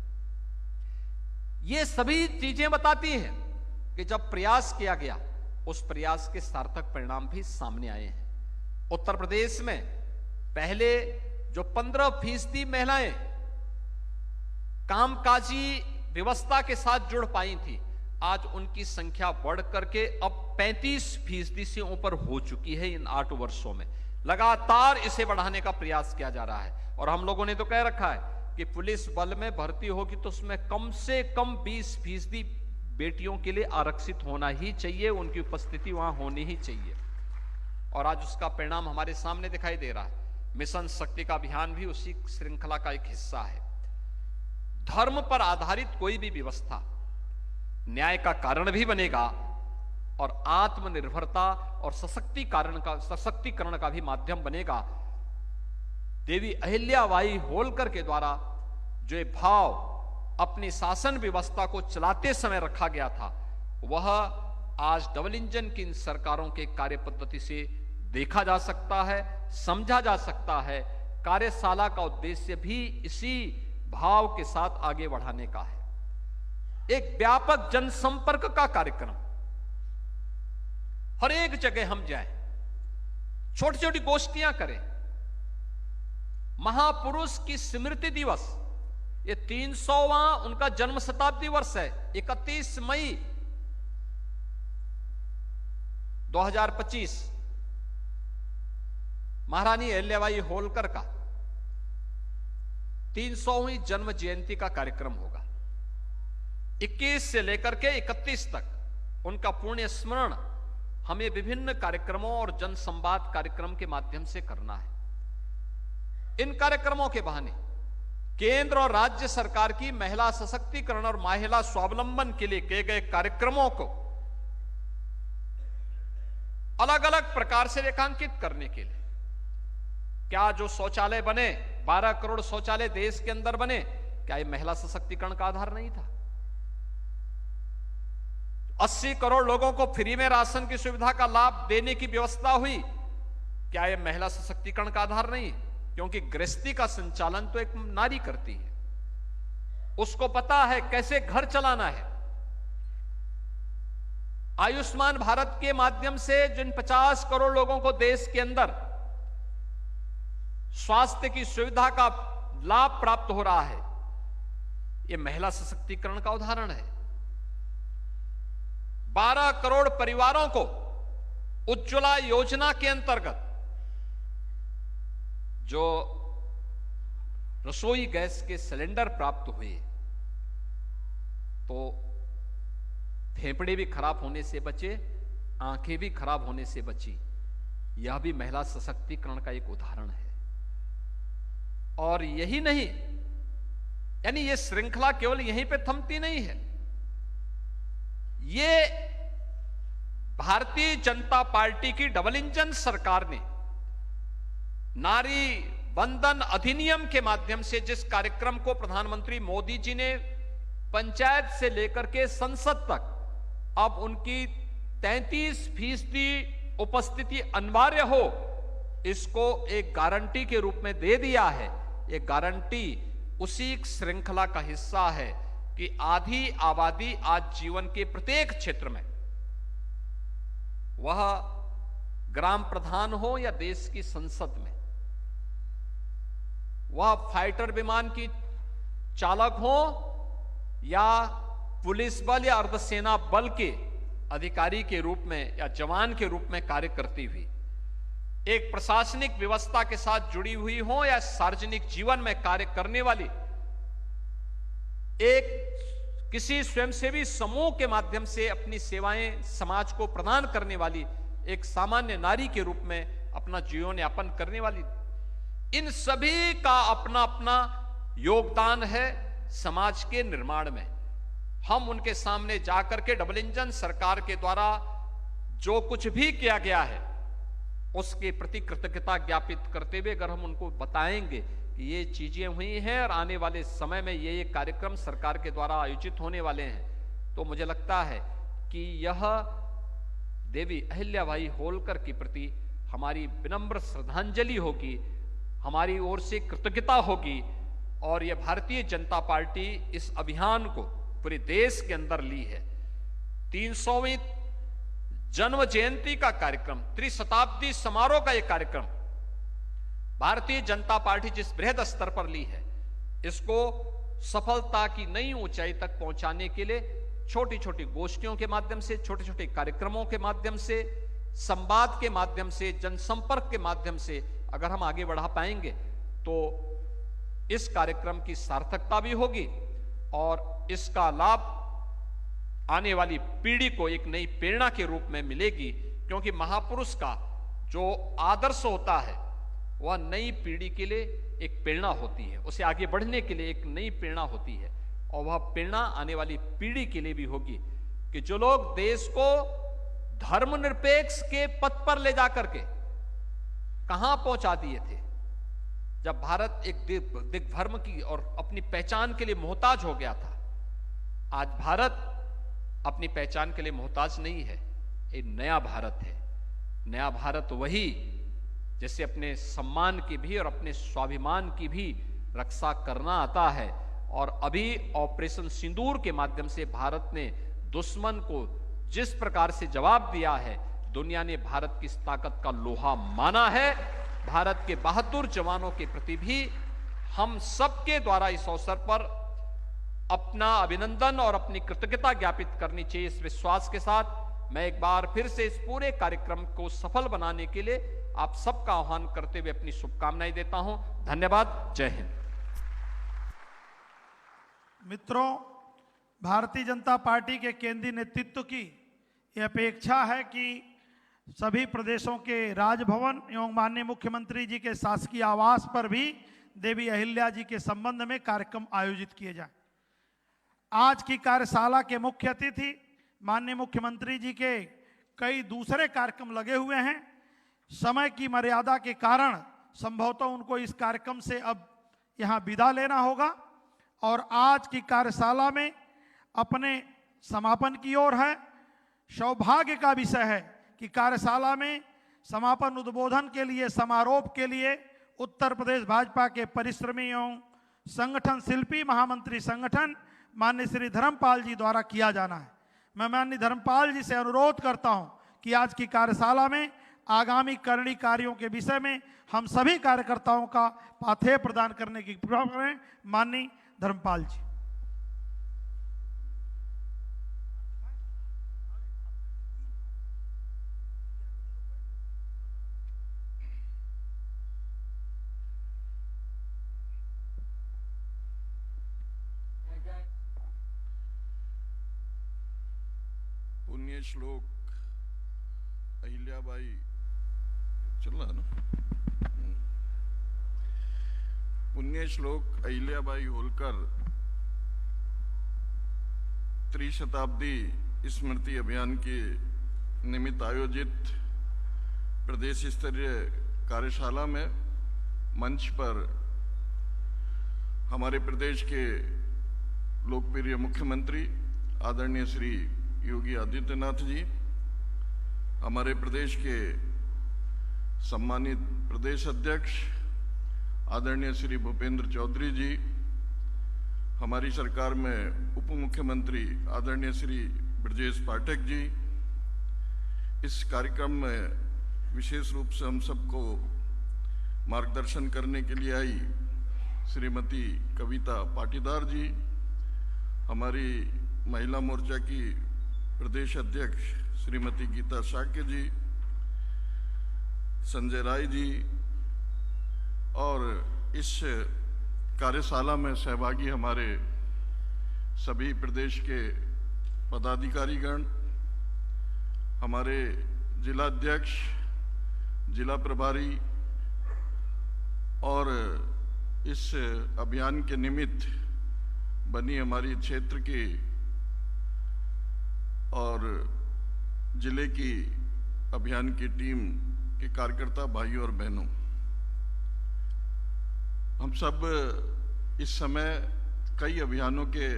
ये सभी चीजें बताती हैं कि जब प्रयास किया गया, उस प्रयास के सार्थक परिणाम भी सामने आए हैं। उत्तर प्रदेश में पहले जो 15% महिलाएं कामकाजी व्यवस्था के साथ जुड़ पाई थी, आज उनकी संख्या बढ़ करके अब 35% से ऊपर हो चुकी है। इन 8 वर्षों में लगातार इसे बढ़ाने का प्रयास किया जा रहा है, और हम लोगों ने तो कह रखा है कि पुलिस बल में भर्ती होगी तो उसमें कम से कम 20% बेटियों के लिए आरक्षित होना ही चाहिए, उनकी उपस्थिति वहां होनी ही चाहिए, और आज उसका परिणाम हमारे सामने दिखाई दे रहा है। मिशन शक्ति का अभियान भी उसी श्रृंखला का एक हिस्सा है। धर्म पर आधारित कोई भी व्यवस्था न्याय का कारण भी बनेगा और आत्मनिर्भरता और सशक्तिकरण का भी माध्यम बनेगा। देवी अहिल्याबाई होलकर के द्वारा जो एक भाव अपनी शासन व्यवस्था को चलाते समय रखा गया था, वह आज डबल इंजन की इन सरकारों के कार्य पद्धति से देखा जा सकता है, समझा जा सकता है। कार्यशाला का उद्देश्य भी इसी भाव के साथ आगे बढ़ाने का है। एक व्यापक जनसंपर्क का कार्यक्रम, हर एक जगह हम जाएं, छोटी छोटी गोष्ठियां करें। महापुरुष की स्मृति दिवस, ये 300वां उनका जन्म शताब्दी वर्ष है। 31 मई 2025 महारानी अहिल्याबाई होलकर का 300वीं जन्म जयंती का कार्यक्रम होगा। 21 से लेकर के 31 तक उनका पुण्य स्मरण हमें विभिन्न कार्यक्रमों और जन संवाद कार्यक्रम के माध्यम से करना है। इन कार्यक्रमों के बहाने केंद्र और राज्य सरकार की महिला सशक्तिकरण और महिला स्वावलंबन के लिए किए गए कार्यक्रमों को अलग अलग प्रकार से रेखांकित करने के लिए, क्या जो शौचालय बने, 12 करोड़ शौचालय देश के अंदर बने, क्या ये महिला सशक्तिकरण का आधार नहीं था? 80 करोड़ लोगों को फ्री में राशन की सुविधा का लाभ देने की व्यवस्था हुई, क्या यह महिला सशक्तिकरण का आधार नहीं? क्योंकि गृहस्थी का संचालन तो एक नारी करती है, उसको पता है कैसे घर चलाना है। आयुष्मान भारत के माध्यम से जिन 50 करोड़ लोगों को देश के अंदर स्वास्थ्य की सुविधा का लाभ प्राप्त हो रहा है, यह महिला सशक्तिकरण का उदाहरण है। 12 करोड़ परिवारों को उज्ज्वला योजना के अंतर्गत जो रसोई गैस के सिलेंडर प्राप्त हुए, तो फेफड़े भी खराब होने से बचे, आंखें भी खराब होने से बची। यह भी महिला सशक्तिकरण का एक उदाहरण है। और यही नहीं, यानी यह श्रृंखला केवल यहीं पे थमती नहीं है। ये भारतीय जनता पार्टी की डबल इंजन सरकार ने नारी बंधन अधिनियम के माध्यम से जिस कार्यक्रम को प्रधानमंत्री मोदी जी ने पंचायत से लेकर के संसद तक अब उनकी 33% उपस्थिति अनिवार्य हो, इसको एक गारंटी के रूप में दे दिया है। ये गारंटी उसी श्रृंखला का हिस्सा है कि आधी आबादी आज जीवन के प्रत्येक क्षेत्र में, वह ग्राम प्रधान हो या देश की संसद में, वह फाइटर विमान की चालक हो या पुलिस बल या अर्धसेना बल के अधिकारी के रूप में या जवान के रूप में कार्य करती हुई, एक प्रशासनिक व्यवस्था के साथ जुड़ी हुई हो या सार्वजनिक जीवन में कार्य करने वाली, एक किसी स्वयंसेवी समूह के माध्यम से अपनी सेवाएं समाज को प्रदान करने वाली एक सामान्य नारी के रूप में अपना जीवन यापन करने वाली, इन सभी का अपना अपना योगदान है समाज के निर्माण में। हम उनके सामने जाकर के डबल इंजन सरकार के द्वारा जो कुछ भी किया गया है उसके प्रति कृतज्ञता ज्ञापित करते हुए अगर हम उनको बताएंगे कि ये चीजें हुई हैं और आने वाले समय में ये कार्यक्रम सरकार के द्वारा आयोजित होने वाले हैं, तो मुझे लगता है कि यह देवी अहिल्याबाई होलकर के प्रति हमारी विनम्र श्रद्धांजलि होगी, हमारी ओर से कृतज्ञता होगी। और यह भारतीय जनता पार्टी इस अभियान को पूरे देश के अंदर ली है। 300वीं जन्म जयंती का कार्यक्रम, त्रिशताब्दी समारोह का यह कार्यक्रम भारतीय जनता पार्टी जिस बृहद स्तर पर ली है, इसको सफलता की नई ऊंचाई तक पहुंचाने के लिए छोटी छोटी गोष्ठियों के माध्यम से, छोटे छोटे कार्यक्रमों के माध्यम से, संवाद के माध्यम से, जनसंपर्क के माध्यम से अगर हम आगे बढ़ा पाएंगे तो इस कार्यक्रम की सार्थकता भी होगी और इसका लाभ आने वाली पीढ़ी को एक नई प्रेरणा के रूप में मिलेगी। क्योंकि महापुरुष का जो आदर्श होता है वह नई पीढ़ी के लिए एक प्रेरणा होती है, उसे आगे बढ़ने के लिए एक नई प्रेरणा होती है और वह प्रेरणा आने वाली पीढ़ी के लिए भी होगी कि जो लोग देश को धर्मनिरपेक्ष के पथ पर ले जाकर के कहां पहुंचा दिए थे, जब भारत एक दिग्धर्म की और अपनी पहचान के लिए मोहताज हो गया था। आज भारत अपनी पहचान के लिए मोहताज नहीं है, एक नया भारत है। नया भारत वही जैसे अपने सम्मान की भी और अपने स्वाभिमान की भी रक्षा करना आता है। और अभी ऑपरेशन सिंदूर के माध्यम से भारत ने दुश्मन को जिस प्रकार से जवाब दिया है, दुनिया ने भारत की इस ताकत का लोहा माना है। भारत के बहादुर जवानों के प्रति भी हम सबके द्वारा इस अवसर पर अपना अभिनंदन और अपनी कृतज्ञता ज्ञापित करनी चाहिए। इस विश्वास के साथ मैं एक बार फिर से इस पूरे कार्यक्रम को सफल बनाने के लिए आप सबका आह्वान करते हुए अपनी शुभकामनाएं देता हूं। धन्यवाद। जय हिंद। मित्रों, भारतीय जनता पार्टी के केंद्रीय नेतृत्व की यह अपेक्षा है कि सभी प्रदेशों के राजभवन एवं माननीय मुख्यमंत्री जी के शासकीय आवास पर भी देवी अहिल्या जी के संबंध में कार्यक्रम आयोजित किए जाए। आज की कार्यशाला के मुख्य अतिथि माननीय मुख्यमंत्री जी के कई दूसरे कार्यक्रम लगे हुए हैं। समय की मर्यादा के कारण संभवतः उनको इस कार्यक्रम से अब यहाँ विदा लेना होगा और आज की कार्यशाला में अपने समापन की ओर है। सौभाग्य का विषय है कि कार्यशाला में समापन उद्बोधन के लिए, समारोह के लिए उत्तर प्रदेश भाजपा के परिश्रमी एवं संगठन शिल्पी महामंत्री संगठन माननीय श्री धर्मपाल जी द्वारा किया जाना है। मैं माननीय धर्मपाल जी से अनुरोध करता हूं कि आज की कार्यशाला में आगामी करनी कार्यों के विषय में हम सभी कार्यकर्ताओं का पाथेय प्रदान करने की कृपा करें। माननीय धर्मपाल जी। पुण्य श्लोक अहिल्याबाई चल रहा है ना। पुण्य श्लोक अहिल्याबाई होलकर त्रिशताब्दी स्मृति अभियान के निमित्त आयोजित प्रदेश स्तरीय कार्यशाला में मंच पर हमारे प्रदेश के लोकप्रिय मुख्यमंत्री आदरणीय श्री योगी आदित्यनाथ जी, हमारे प्रदेश के सम्मानित प्रदेश अध्यक्ष आदरणीय श्री भूपेंद्र चौधरी जी, हमारी सरकार में उप मुख्यमंत्री आदरणीय श्री ब्रजेश पाठक जी, इस कार्यक्रम में विशेष रूप से हम सबको मार्गदर्शन करने के लिए आई श्रीमती कविता पाटीदार जी, हमारी महिला मोर्चा की प्रदेश अध्यक्ष श्रीमती गीता शाक्य जी, संजय राय जी, और इस कार्यशाला में सहभागी हमारे सभी प्रदेश के पदाधिकारीगण, हमारे जिला अध्यक्ष, जिला प्रभारी, और इस अभियान के निमित्त बनी हमारी क्षेत्र की और जिले की अभियान की टीम के कार्यकर्ता भाइयों और बहनों, हम सब इस समय कई अभियानों के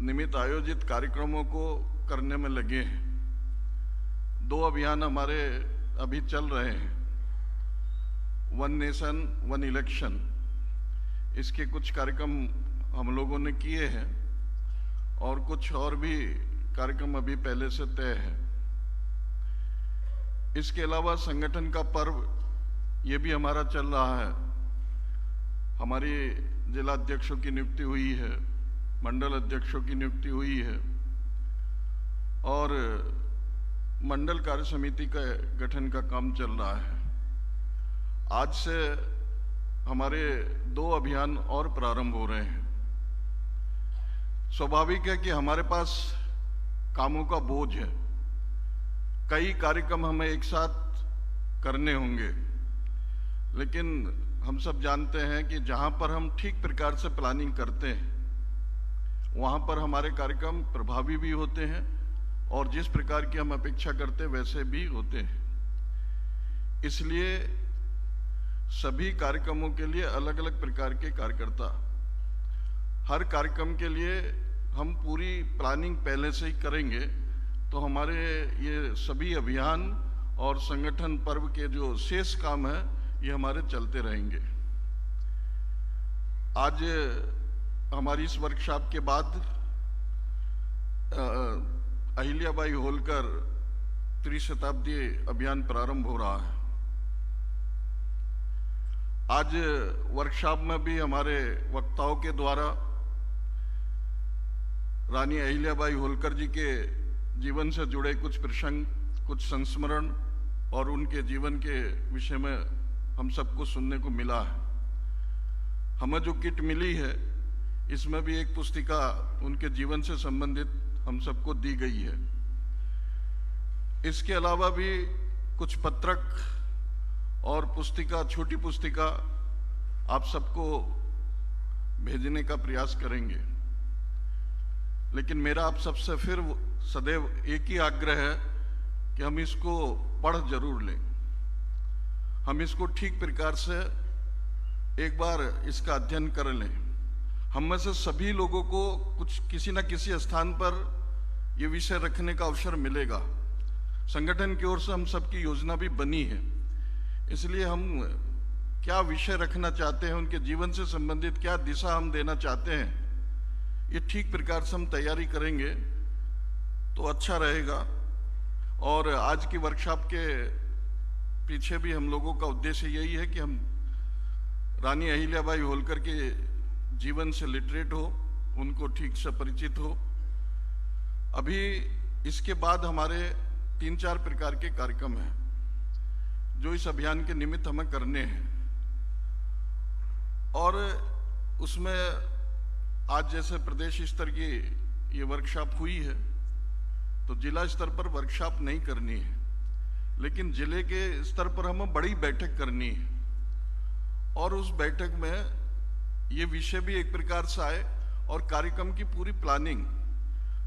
निमित्त आयोजित कार्यक्रमों को करने में लगे हैं। 2 अभियान हमारे अभी चल रहे हैं, वन नेशन वन इलेक्शन, इसके कुछ कार्यक्रम हम लोगों ने किए हैं और कुछ और भी कार्यक्रम अभी पहले से तय है। इसके अलावा संगठन का पर्व ये भी हमारा चल रहा है। हमारी जिला अध्यक्षों की नियुक्ति हुई है, मंडल अध्यक्षों की नियुक्ति हुई है और मंडल कार्य समिति का गठन का काम चल रहा है। आज से हमारे 2 अभियान और प्रारंभ हो रहे हैं। स्वाभाविक है कि हमारे पास कामों का बोझ है, कई कार्यक्रम हमें एक साथ करने होंगे, लेकिन हम सब जानते हैं कि जहां पर हम ठीक प्रकार से प्लानिंग करते हैं वहां पर हमारे कार्यक्रम प्रभावी भी होते हैं और जिस प्रकार की हम अपेक्षा करते हैं वैसे भी होते हैं। इसलिए सभी कार्यक्रमों के लिए अलग अलग प्रकार के कार्यकर्ता, हर कार्यक्रम के लिए हम पूरी प्लानिंग पहले से ही करेंगे तो हमारे ये सभी अभियान और संगठन पर्व के जो शेष काम है ये हमारे चलते रहेंगे। आज हमारी इस वर्कशॉप के बाद अहिल्याबाई होलकर त्रिशताब्दी अभियान प्रारंभ हो रहा है। आज वर्कशॉप में भी हमारे वक्ताओं के द्वारा रानी अहिल्याबाई होलकर जी के जीवन से जुड़े कुछ प्रसंग, कुछ संस्मरण और उनके जीवन के विषय में हम सबको सुनने को मिला है। हमें जो किट मिली है इसमें भी एक पुस्तिका उनके जीवन से संबंधित हम सबको दी गई है। इसके अलावा भी कुछ पत्रक और पुस्तिका, छोटी पुस्तिका आप सबको भेजने का प्रयास करेंगे। लेकिन मेरा आप सबसे फिर सदैव एक ही आग्रह है कि हम इसको पढ़ जरूर लें, हम इसको ठीक प्रकार से एक बार इसका अध्ययन कर लें। हम में से सभी लोगों को कुछ किसी न किसी स्थान पर ये विषय रखने का अवसर मिलेगा। संगठन की ओर से हम सबकी योजना भी बनी है, इसलिए हम क्या विषय रखना चाहते हैं, उनके जीवन से संबंधित क्या दिशा हम देना चाहते हैं, ये ठीक प्रकार से हम तैयारी करेंगे तो अच्छा रहेगा। और आज की वर्कशॉप के पीछे भी हम लोगों का उद्देश्य यही है कि हम रानी अहिल्याबाई होलकर के जीवन से लिटरेट हो, उनको ठीक से परिचित हो। अभी इसके बाद हमारे 3-4 प्रकार के कार्यक्रम हैं जो इस अभियान के निमित्त हमें करने हैं और उसमें आज जैसे प्रदेश स्तर की ये वर्कशॉप हुई है तो जिला स्तर पर वर्कशॉप नहीं करनी है, लेकिन जिले के स्तर पर हमें बड़ी बैठक करनी है और उस बैठक में ये विषय भी एक प्रकार से आए और कार्यक्रम की पूरी प्लानिंग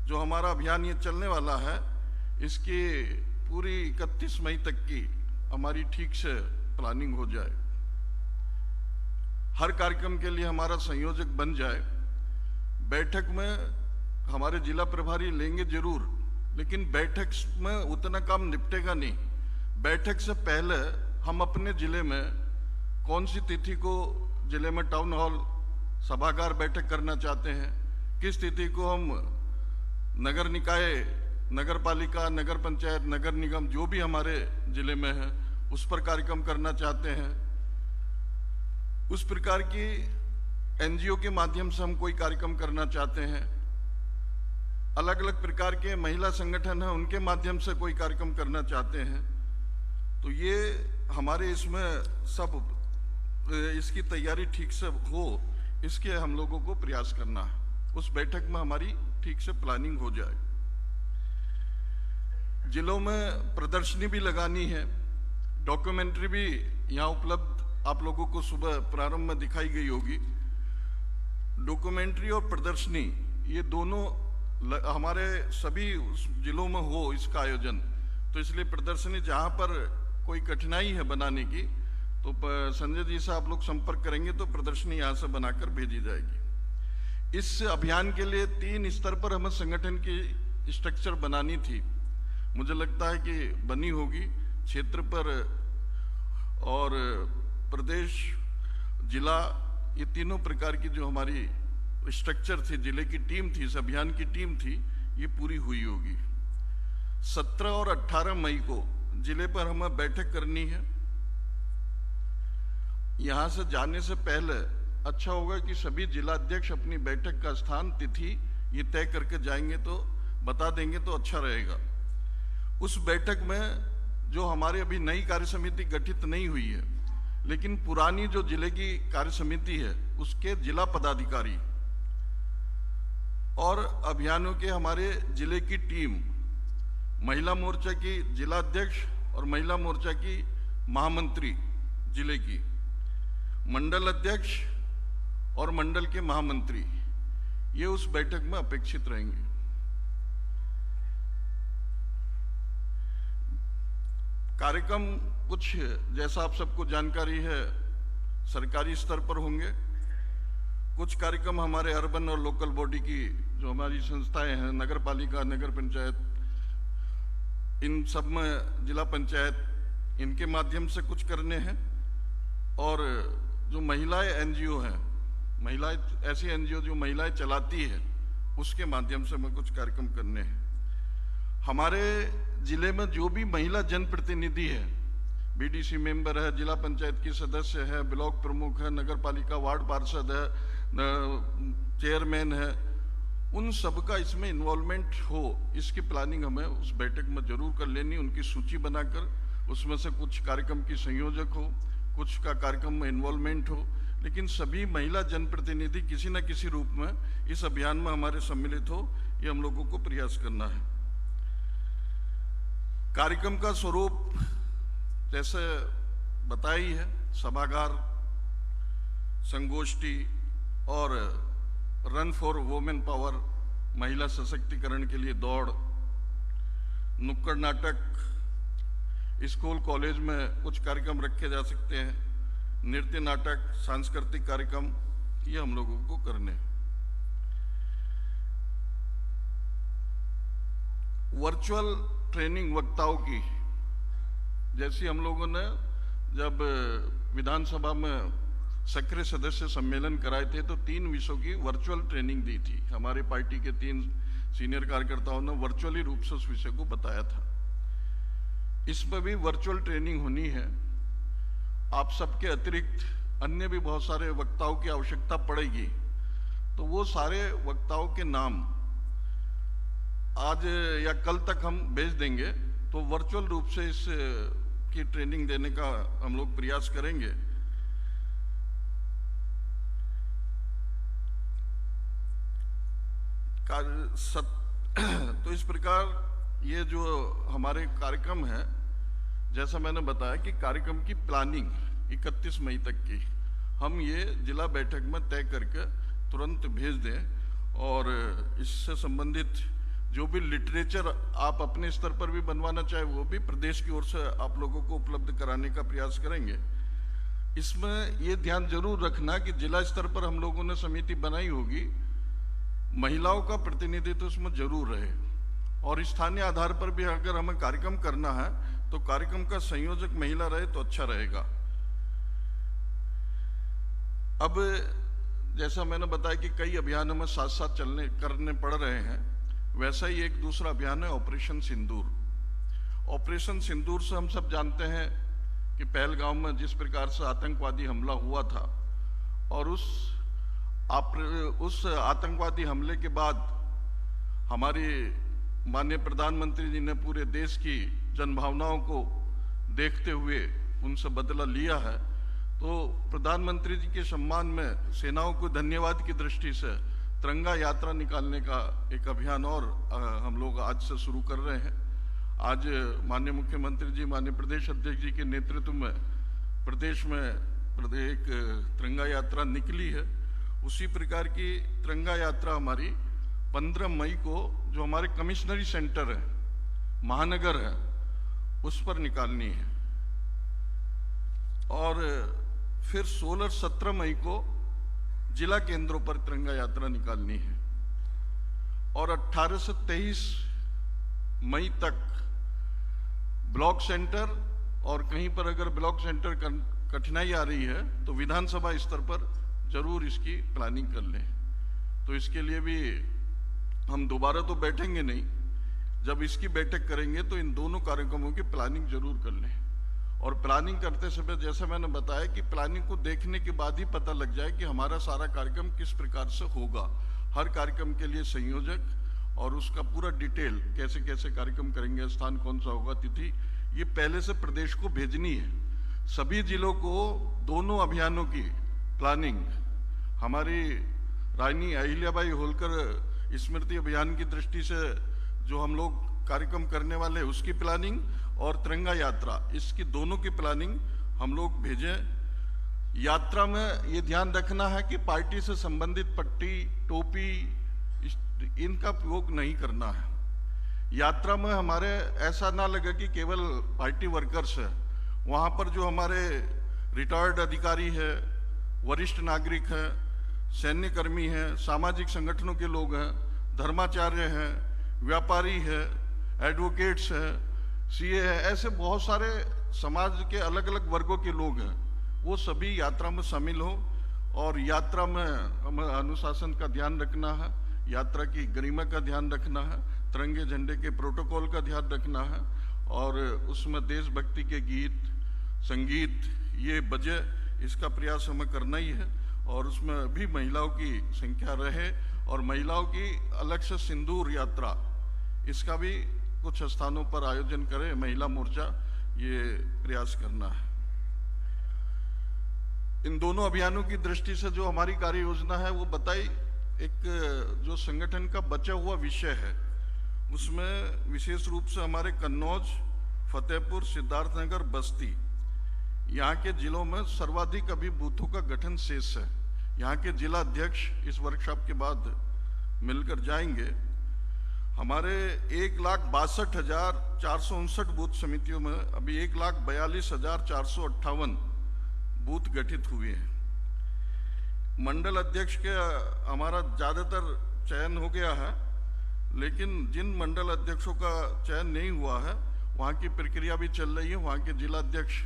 जो हमारा अभियान ये चलने वाला है इसकी पूरी 31 मई तक की हमारी ठीक से प्लानिंग हो जाए। हर कार्यक्रम के लिए हमारा संयोजक बन जाए। बैठक में हमारे जिला प्रभारी लेंगे जरूर, लेकिन बैठक में उतना काम निपटेगा नहीं। बैठक से पहले हम अपने जिले में कौन सी तिथि को जिले में टाउन हॉल सभागार बैठक करना चाहते हैं, किस तिथि को हम नगर निकाय, नगर पालिका, नगर पंचायत, नगर निगम जो भी हमारे जिले में है उस पर कार्यक्रम करना चाहते हैं, उस प्रकार की एनजीओ के माध्यम से हम कोई कार्यक्रम करना चाहते हैं, अलग अलग प्रकार के महिला संगठन हैं उनके माध्यम से कोई कार्यक्रम करना चाहते हैं। तो ये हमारे इसमें सब इसकी तैयारी ठीक से हो, इसके हम लोगों को प्रयास करना है। उस बैठक में हमारी ठीक से प्लानिंग हो जाए। जिलों में प्रदर्शनी भी लगानी है, डॉक्यूमेंट्री भी यहाँ उपलब्ध आप लोगों को सुबह प्रारंभ में दिखाई गई होगी। डॉक्यूमेंट्री और प्रदर्शनी ये दोनों हमारे सभी जिलों में हो इसका आयोजन। तो इसलिए प्रदर्शनी जहाँ पर कोई कठिनाई है बनाने की तो संजय जी से आप लोग संपर्क करेंगे तो प्रदर्शनी यहाँ से बनाकर भेजी जाएगी। इस अभियान के लिए 3 स्तर पर हमें संगठन की स्ट्रक्चर बनानी थी। मुझे लगता है कि बनी होगी, क्षेत्र पर और प्रदेश, जिला, ये तीनों प्रकार की जो हमारी स्ट्रक्चर थी, जिले की टीम थी, इस अभियान की टीम थी, ये पूरी हुई होगी। 17 और 18 मई को जिले पर हमें बैठक करनी है। यहां से जाने से पहले अच्छा होगा कि सभी जिलाध्यक्ष अपनी बैठक का स्थान, तिथि ये तय करके जाएंगे तो बता देंगे तो अच्छा रहेगा। उस बैठक में जो हमारी अभी नई कार्य समिति गठित नहीं हुई है, लेकिन पुरानी जो जिले की कार्य समिति है उसके जिला पदाधिकारी और अभियानों के हमारे जिले की टीम, महिला मोर्चा की जिलाध्यक्ष और महिला मोर्चा की महामंत्री जिले की, मंडल अध्यक्ष और मंडल के महामंत्री, ये उस बैठक में अपेक्षित रहेंगे। कार्यक्रम कुछ जैसा आप सबको जानकारी है सरकारी स्तर पर होंगे, कुछ कार्यक्रम हमारे अर्बन और लोकल बॉडी की जो हमारी संस्थाएं हैं, नगर पालिका, नगर पंचायत, इन सब में जिला पंचायत, इनके माध्यम से कुछ करने हैं। और जो महिलाएं एनजीओ हैं, महिलाएं ऐसी एनजीओ जो महिलाएं चलाती है, उसके माध्यम से हमें कुछ कार्यक्रम करने हैं। हमारे जिले में जो भी महिला जनप्रतिनिधि है, बीडीसी मेंबर है, जिला पंचायत की सदस्य है, ब्लॉक प्रमुख है, नगर पालिका वार्ड पार्षद है, चेयरमैन है, उन सबका इसमें इन्वॉल्वमेंट हो, इसकी प्लानिंग हमें उस बैठक में जरूर कर लेनी। उनकी सूची बनाकर उसमें से कुछ कार्यक्रम की संयोजक हो, कुछ का कार्यक्रम में इन्वॉल्वमेंट हो, लेकिन सभी महिला जनप्रतिनिधि किसी न किसी रूप में इस अभियान में हमारे सम्मिलित हो, ये हम लोगों को प्रयास करना है। कार्यक्रम का स्वरूप जैसे बताई है, सभागार, संगोष्ठी और रन फॉर वुमेन पावर, महिला सशक्तिकरण के लिए दौड़, नुक्कड़ नाटक, स्कूल कॉलेज में कुछ कार्यक्रम रखे जा सकते हैं, नृत्य नाटक, सांस्कृतिक कार्यक्रम, ये हम लोगों को करने। वर्चुअल ट्रेनिंग वक्ताओं की, जैसी हम लोगों ने जब विधानसभा में सक्रिय सदस्य सम्मेलन कराए थे तो 3 विषयों की वर्चुअल ट्रेनिंग दी थी। हमारे पार्टी के 3 सीनियर कार्यकर्ताओं ने वर्चुअली रूप से उस विषय को बताया था। इसमें भी वर्चुअल ट्रेनिंग होनी है। आप सबके अतिरिक्त अन्य भी बहुत सारे वक्ताओं की आवश्यकता पड़ेगी, तो वो सारे वक्ताओं के नाम आज या कल तक हम भेज देंगे, तो वर्चुअल रूप से इस की ट्रेनिंग देने का हम लोग प्रयास करेंगे। तो इस प्रकार ये जो हमारे कार्यक्रम है, जैसा मैंने बताया कि कार्यक्रम की प्लानिंग 31 मई तक की हम ये जिला बैठक में तय करके तुरंत भेज दें, और इससे संबंधित जो भी लिटरेचर आप अपने स्तर पर भी बनवाना चाहे वो भी प्रदेश की ओर से आप लोगों को उपलब्ध कराने का प्रयास करेंगे। इसमें ये ध्यान जरूर रखना कि जिला स्तर पर हम लोगों ने समिति बनाई होगी, महिलाओं का प्रतिनिधित्व इसमें जरूर रहे, और स्थानीय आधार पर भी अगर हमें कार्यक्रम करना है तो कार्यक्रम का संयोजक महिला रहे तो अच्छा रहेगा। अब जैसा मैंने बताया कि कई अभियान हमें साथ साथ करने पड़ रहे हैं, वैसा ही एक दूसरा अभियान है ऑपरेशन सिंदूर। ऑपरेशन सिंदूर से हम सब जानते हैं कि पहलगाम में जिस प्रकार से आतंकवादी हमला हुआ था, और उस आतंकवादी हमले के बाद हमारी माननीय प्रधानमंत्री जी ने पूरे देश की जनभावनाओं को देखते हुए उनसे बदला लिया है। तो प्रधानमंत्री जी के सम्मान में सेनाओं को धन्यवाद की दृष्टि से तिरंगा यात्रा निकालने का एक अभियान और हम लोग आज से शुरू कर रहे हैं। आज माननीय मुख्यमंत्री जी, माननीय प्रदेश अध्यक्ष जी के नेतृत्व में प्रदेश में एक तिरंगा यात्रा निकली है। उसी प्रकार की तिरंगा यात्रा हमारी 15 मई को जो हमारे कमिश्नरी सेंटर है, महानगर है, उस पर निकालनी है, और फिर 16-17 मई को जिला केंद्रों पर तिरंगा यात्रा निकालनी है, और 18 से 23 मई तक ब्लॉक सेंटर, और कहीं पर अगर ब्लॉक सेंटर कठिनाई आ रही है तो विधानसभा स्तर पर जरूर इसकी प्लानिंग कर लें। तो इसके लिए भी हम दोबारा तो बैठेंगे नहीं, जब इसकी बैठक करेंगे तो इन दोनों कार्यक्रमों की प्लानिंग जरूर कर लें। और प्लानिंग करते समय जैसा मैंने बताया कि प्लानिंग को देखने के बाद ही पता लग जाए कि हमारा सारा कार्यक्रम किस प्रकार से होगा। हर कार्यक्रम के लिए संयोजक और उसका पूरा डिटेल, कैसे कैसे कार्यक्रम करेंगे, स्थान कौन सा होगा, तिथि, ये पहले से प्रदेश को भेजनी है। सभी जिलों को दोनों अभियानों की प्लानिंग, हमारी रानी अहिल्याबाई होलकर स्मृति अभियान की दृष्टि से जो हम लोग कार्यक्रम करने वाले हैं उसकी प्लानिंग, और तिरंगा यात्रा, इसकी दोनों की प्लानिंग हम लोग भेजें। यात्रा में ये ध्यान रखना है कि पार्टी से संबंधित पट्टी, टोपी, इनका उपयोग नहीं करना है। यात्रा में हमारे ऐसा ना लगे कि केवल पार्टी वर्कर्स है, वहाँ पर जो हमारे रिटायर्ड अधिकारी है, वरिष्ठ नागरिक हैं, सैन्य कर्मी हैं, सामाजिक संगठनों के लोग हैं, धर्माचार्य हैं, व्यापारी है, एडवोकेट्स हैं, सीए है, ऐसे बहुत सारे समाज के अलग अलग वर्गों के लोग हैं, वो सभी यात्रा में शामिल हो। और यात्रा में हमें अनुशासन का ध्यान रखना है, यात्रा की गरिमा का ध्यान रखना है, तिरंगे झंडे के प्रोटोकॉल का ध्यान रखना है, और उसमें देशभक्ति के गीत, संगीत ये बजे, इसका प्रयास हमें करना ही है। और उसमें भी महिलाओं की संख्या रहे, और महिलाओं की अलग से सिंदूर यात्रा, इसका भी कुछ स्थानों पर आयोजन करें महिला मोर्चा, ये प्रयास करना है। इन दोनों अभियानों की दृष्टि से जो हमारी कार्य योजना है वो बताई। एक जो संगठन का बचा हुआ विषय है उसमें विशेष रूप से हमारे कन्नौज, फतेहपुर, सिद्धार्थनगर, बस्ती, यहाँ के जिलों में सर्वाधिक अभी बूथों का गठन शेष है। यहाँ के जिला अध्यक्ष इस वर्कशॉप के बाद मिलकर जाएंगे। हमारे 1,62,459 बूथ समितियों में अभी 1,42,458 बूथ गठित हुए हैं। मंडल अध्यक्ष के हमारा ज़्यादातर चयन हो गया है, लेकिन जिन मंडल अध्यक्षों का चयन नहीं हुआ है वहाँ की प्रक्रिया भी चल रही है। वहाँ के जिला अध्यक्ष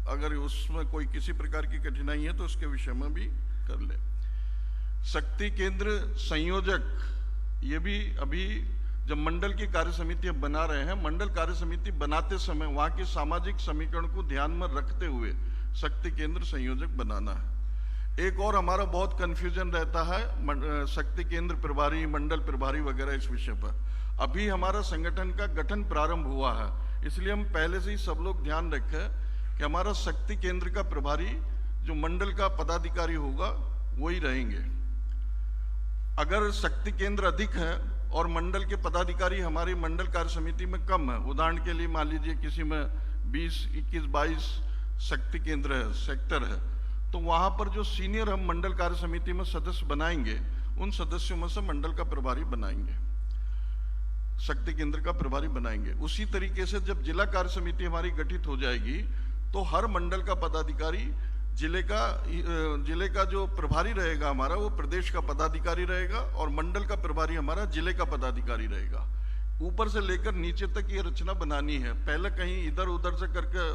अगर उसमें कोई किसी प्रकार की कठिनाई है तो उसके विषय में भी कर ले। शक्ति केंद्र संयोजक, ये भी अभी जब मंडल की कार्य समितियां बना रहे हैं, मंडल कार्य समिति बनाते समय वहाँ के सामाजिक समीकरण को ध्यान में रखते हुए शक्ति केंद्र संयोजक बनाना है। एक और हमारा बहुत कंफ्यूजन रहता है शक्ति केंद्र प्रभारी, मंडल प्रभारी वगैरह, इस विषय पर अभी हमारा संगठन का गठन प्रारंभ हुआ है, इसलिए हम पहले से ही सब लोग ध्यान रखें कि हमारा शक्ति केंद्र का प्रभारी जो मंडल का पदाधिकारी होगा वही रहेंगे। अगर शक्ति केंद्र अधिक है और मंडल के पदाधिकारी हमारी मंडल कार्य समिति में कम है, उदाहरण के लिए मान लीजिए किसी में 20, 21, 22 शक्ति केंद्र है, सेक्टर है, तो वहां पर जो सीनियर हम मंडल कार्य समिति में सदस्य बनाएंगे उन सदस्यों में से मंडल का प्रभारी बनाएंगे, शक्ति केंद्र का प्रभारी बनाएंगे। उसी तरीके से जब जिला कार्य समिति हमारी गठित हो जाएगी तो हर मंडल का पदाधिकारी जिले का जो प्रभारी रहेगा हमारा, वो प्रदेश का पदाधिकारी रहेगा और मंडल का प्रभारी हमारा जिले का पदाधिकारी रहेगा। ऊपर से लेकर नीचे तक ये रचना बनानी है, पहले कहीं इधर उधर से करके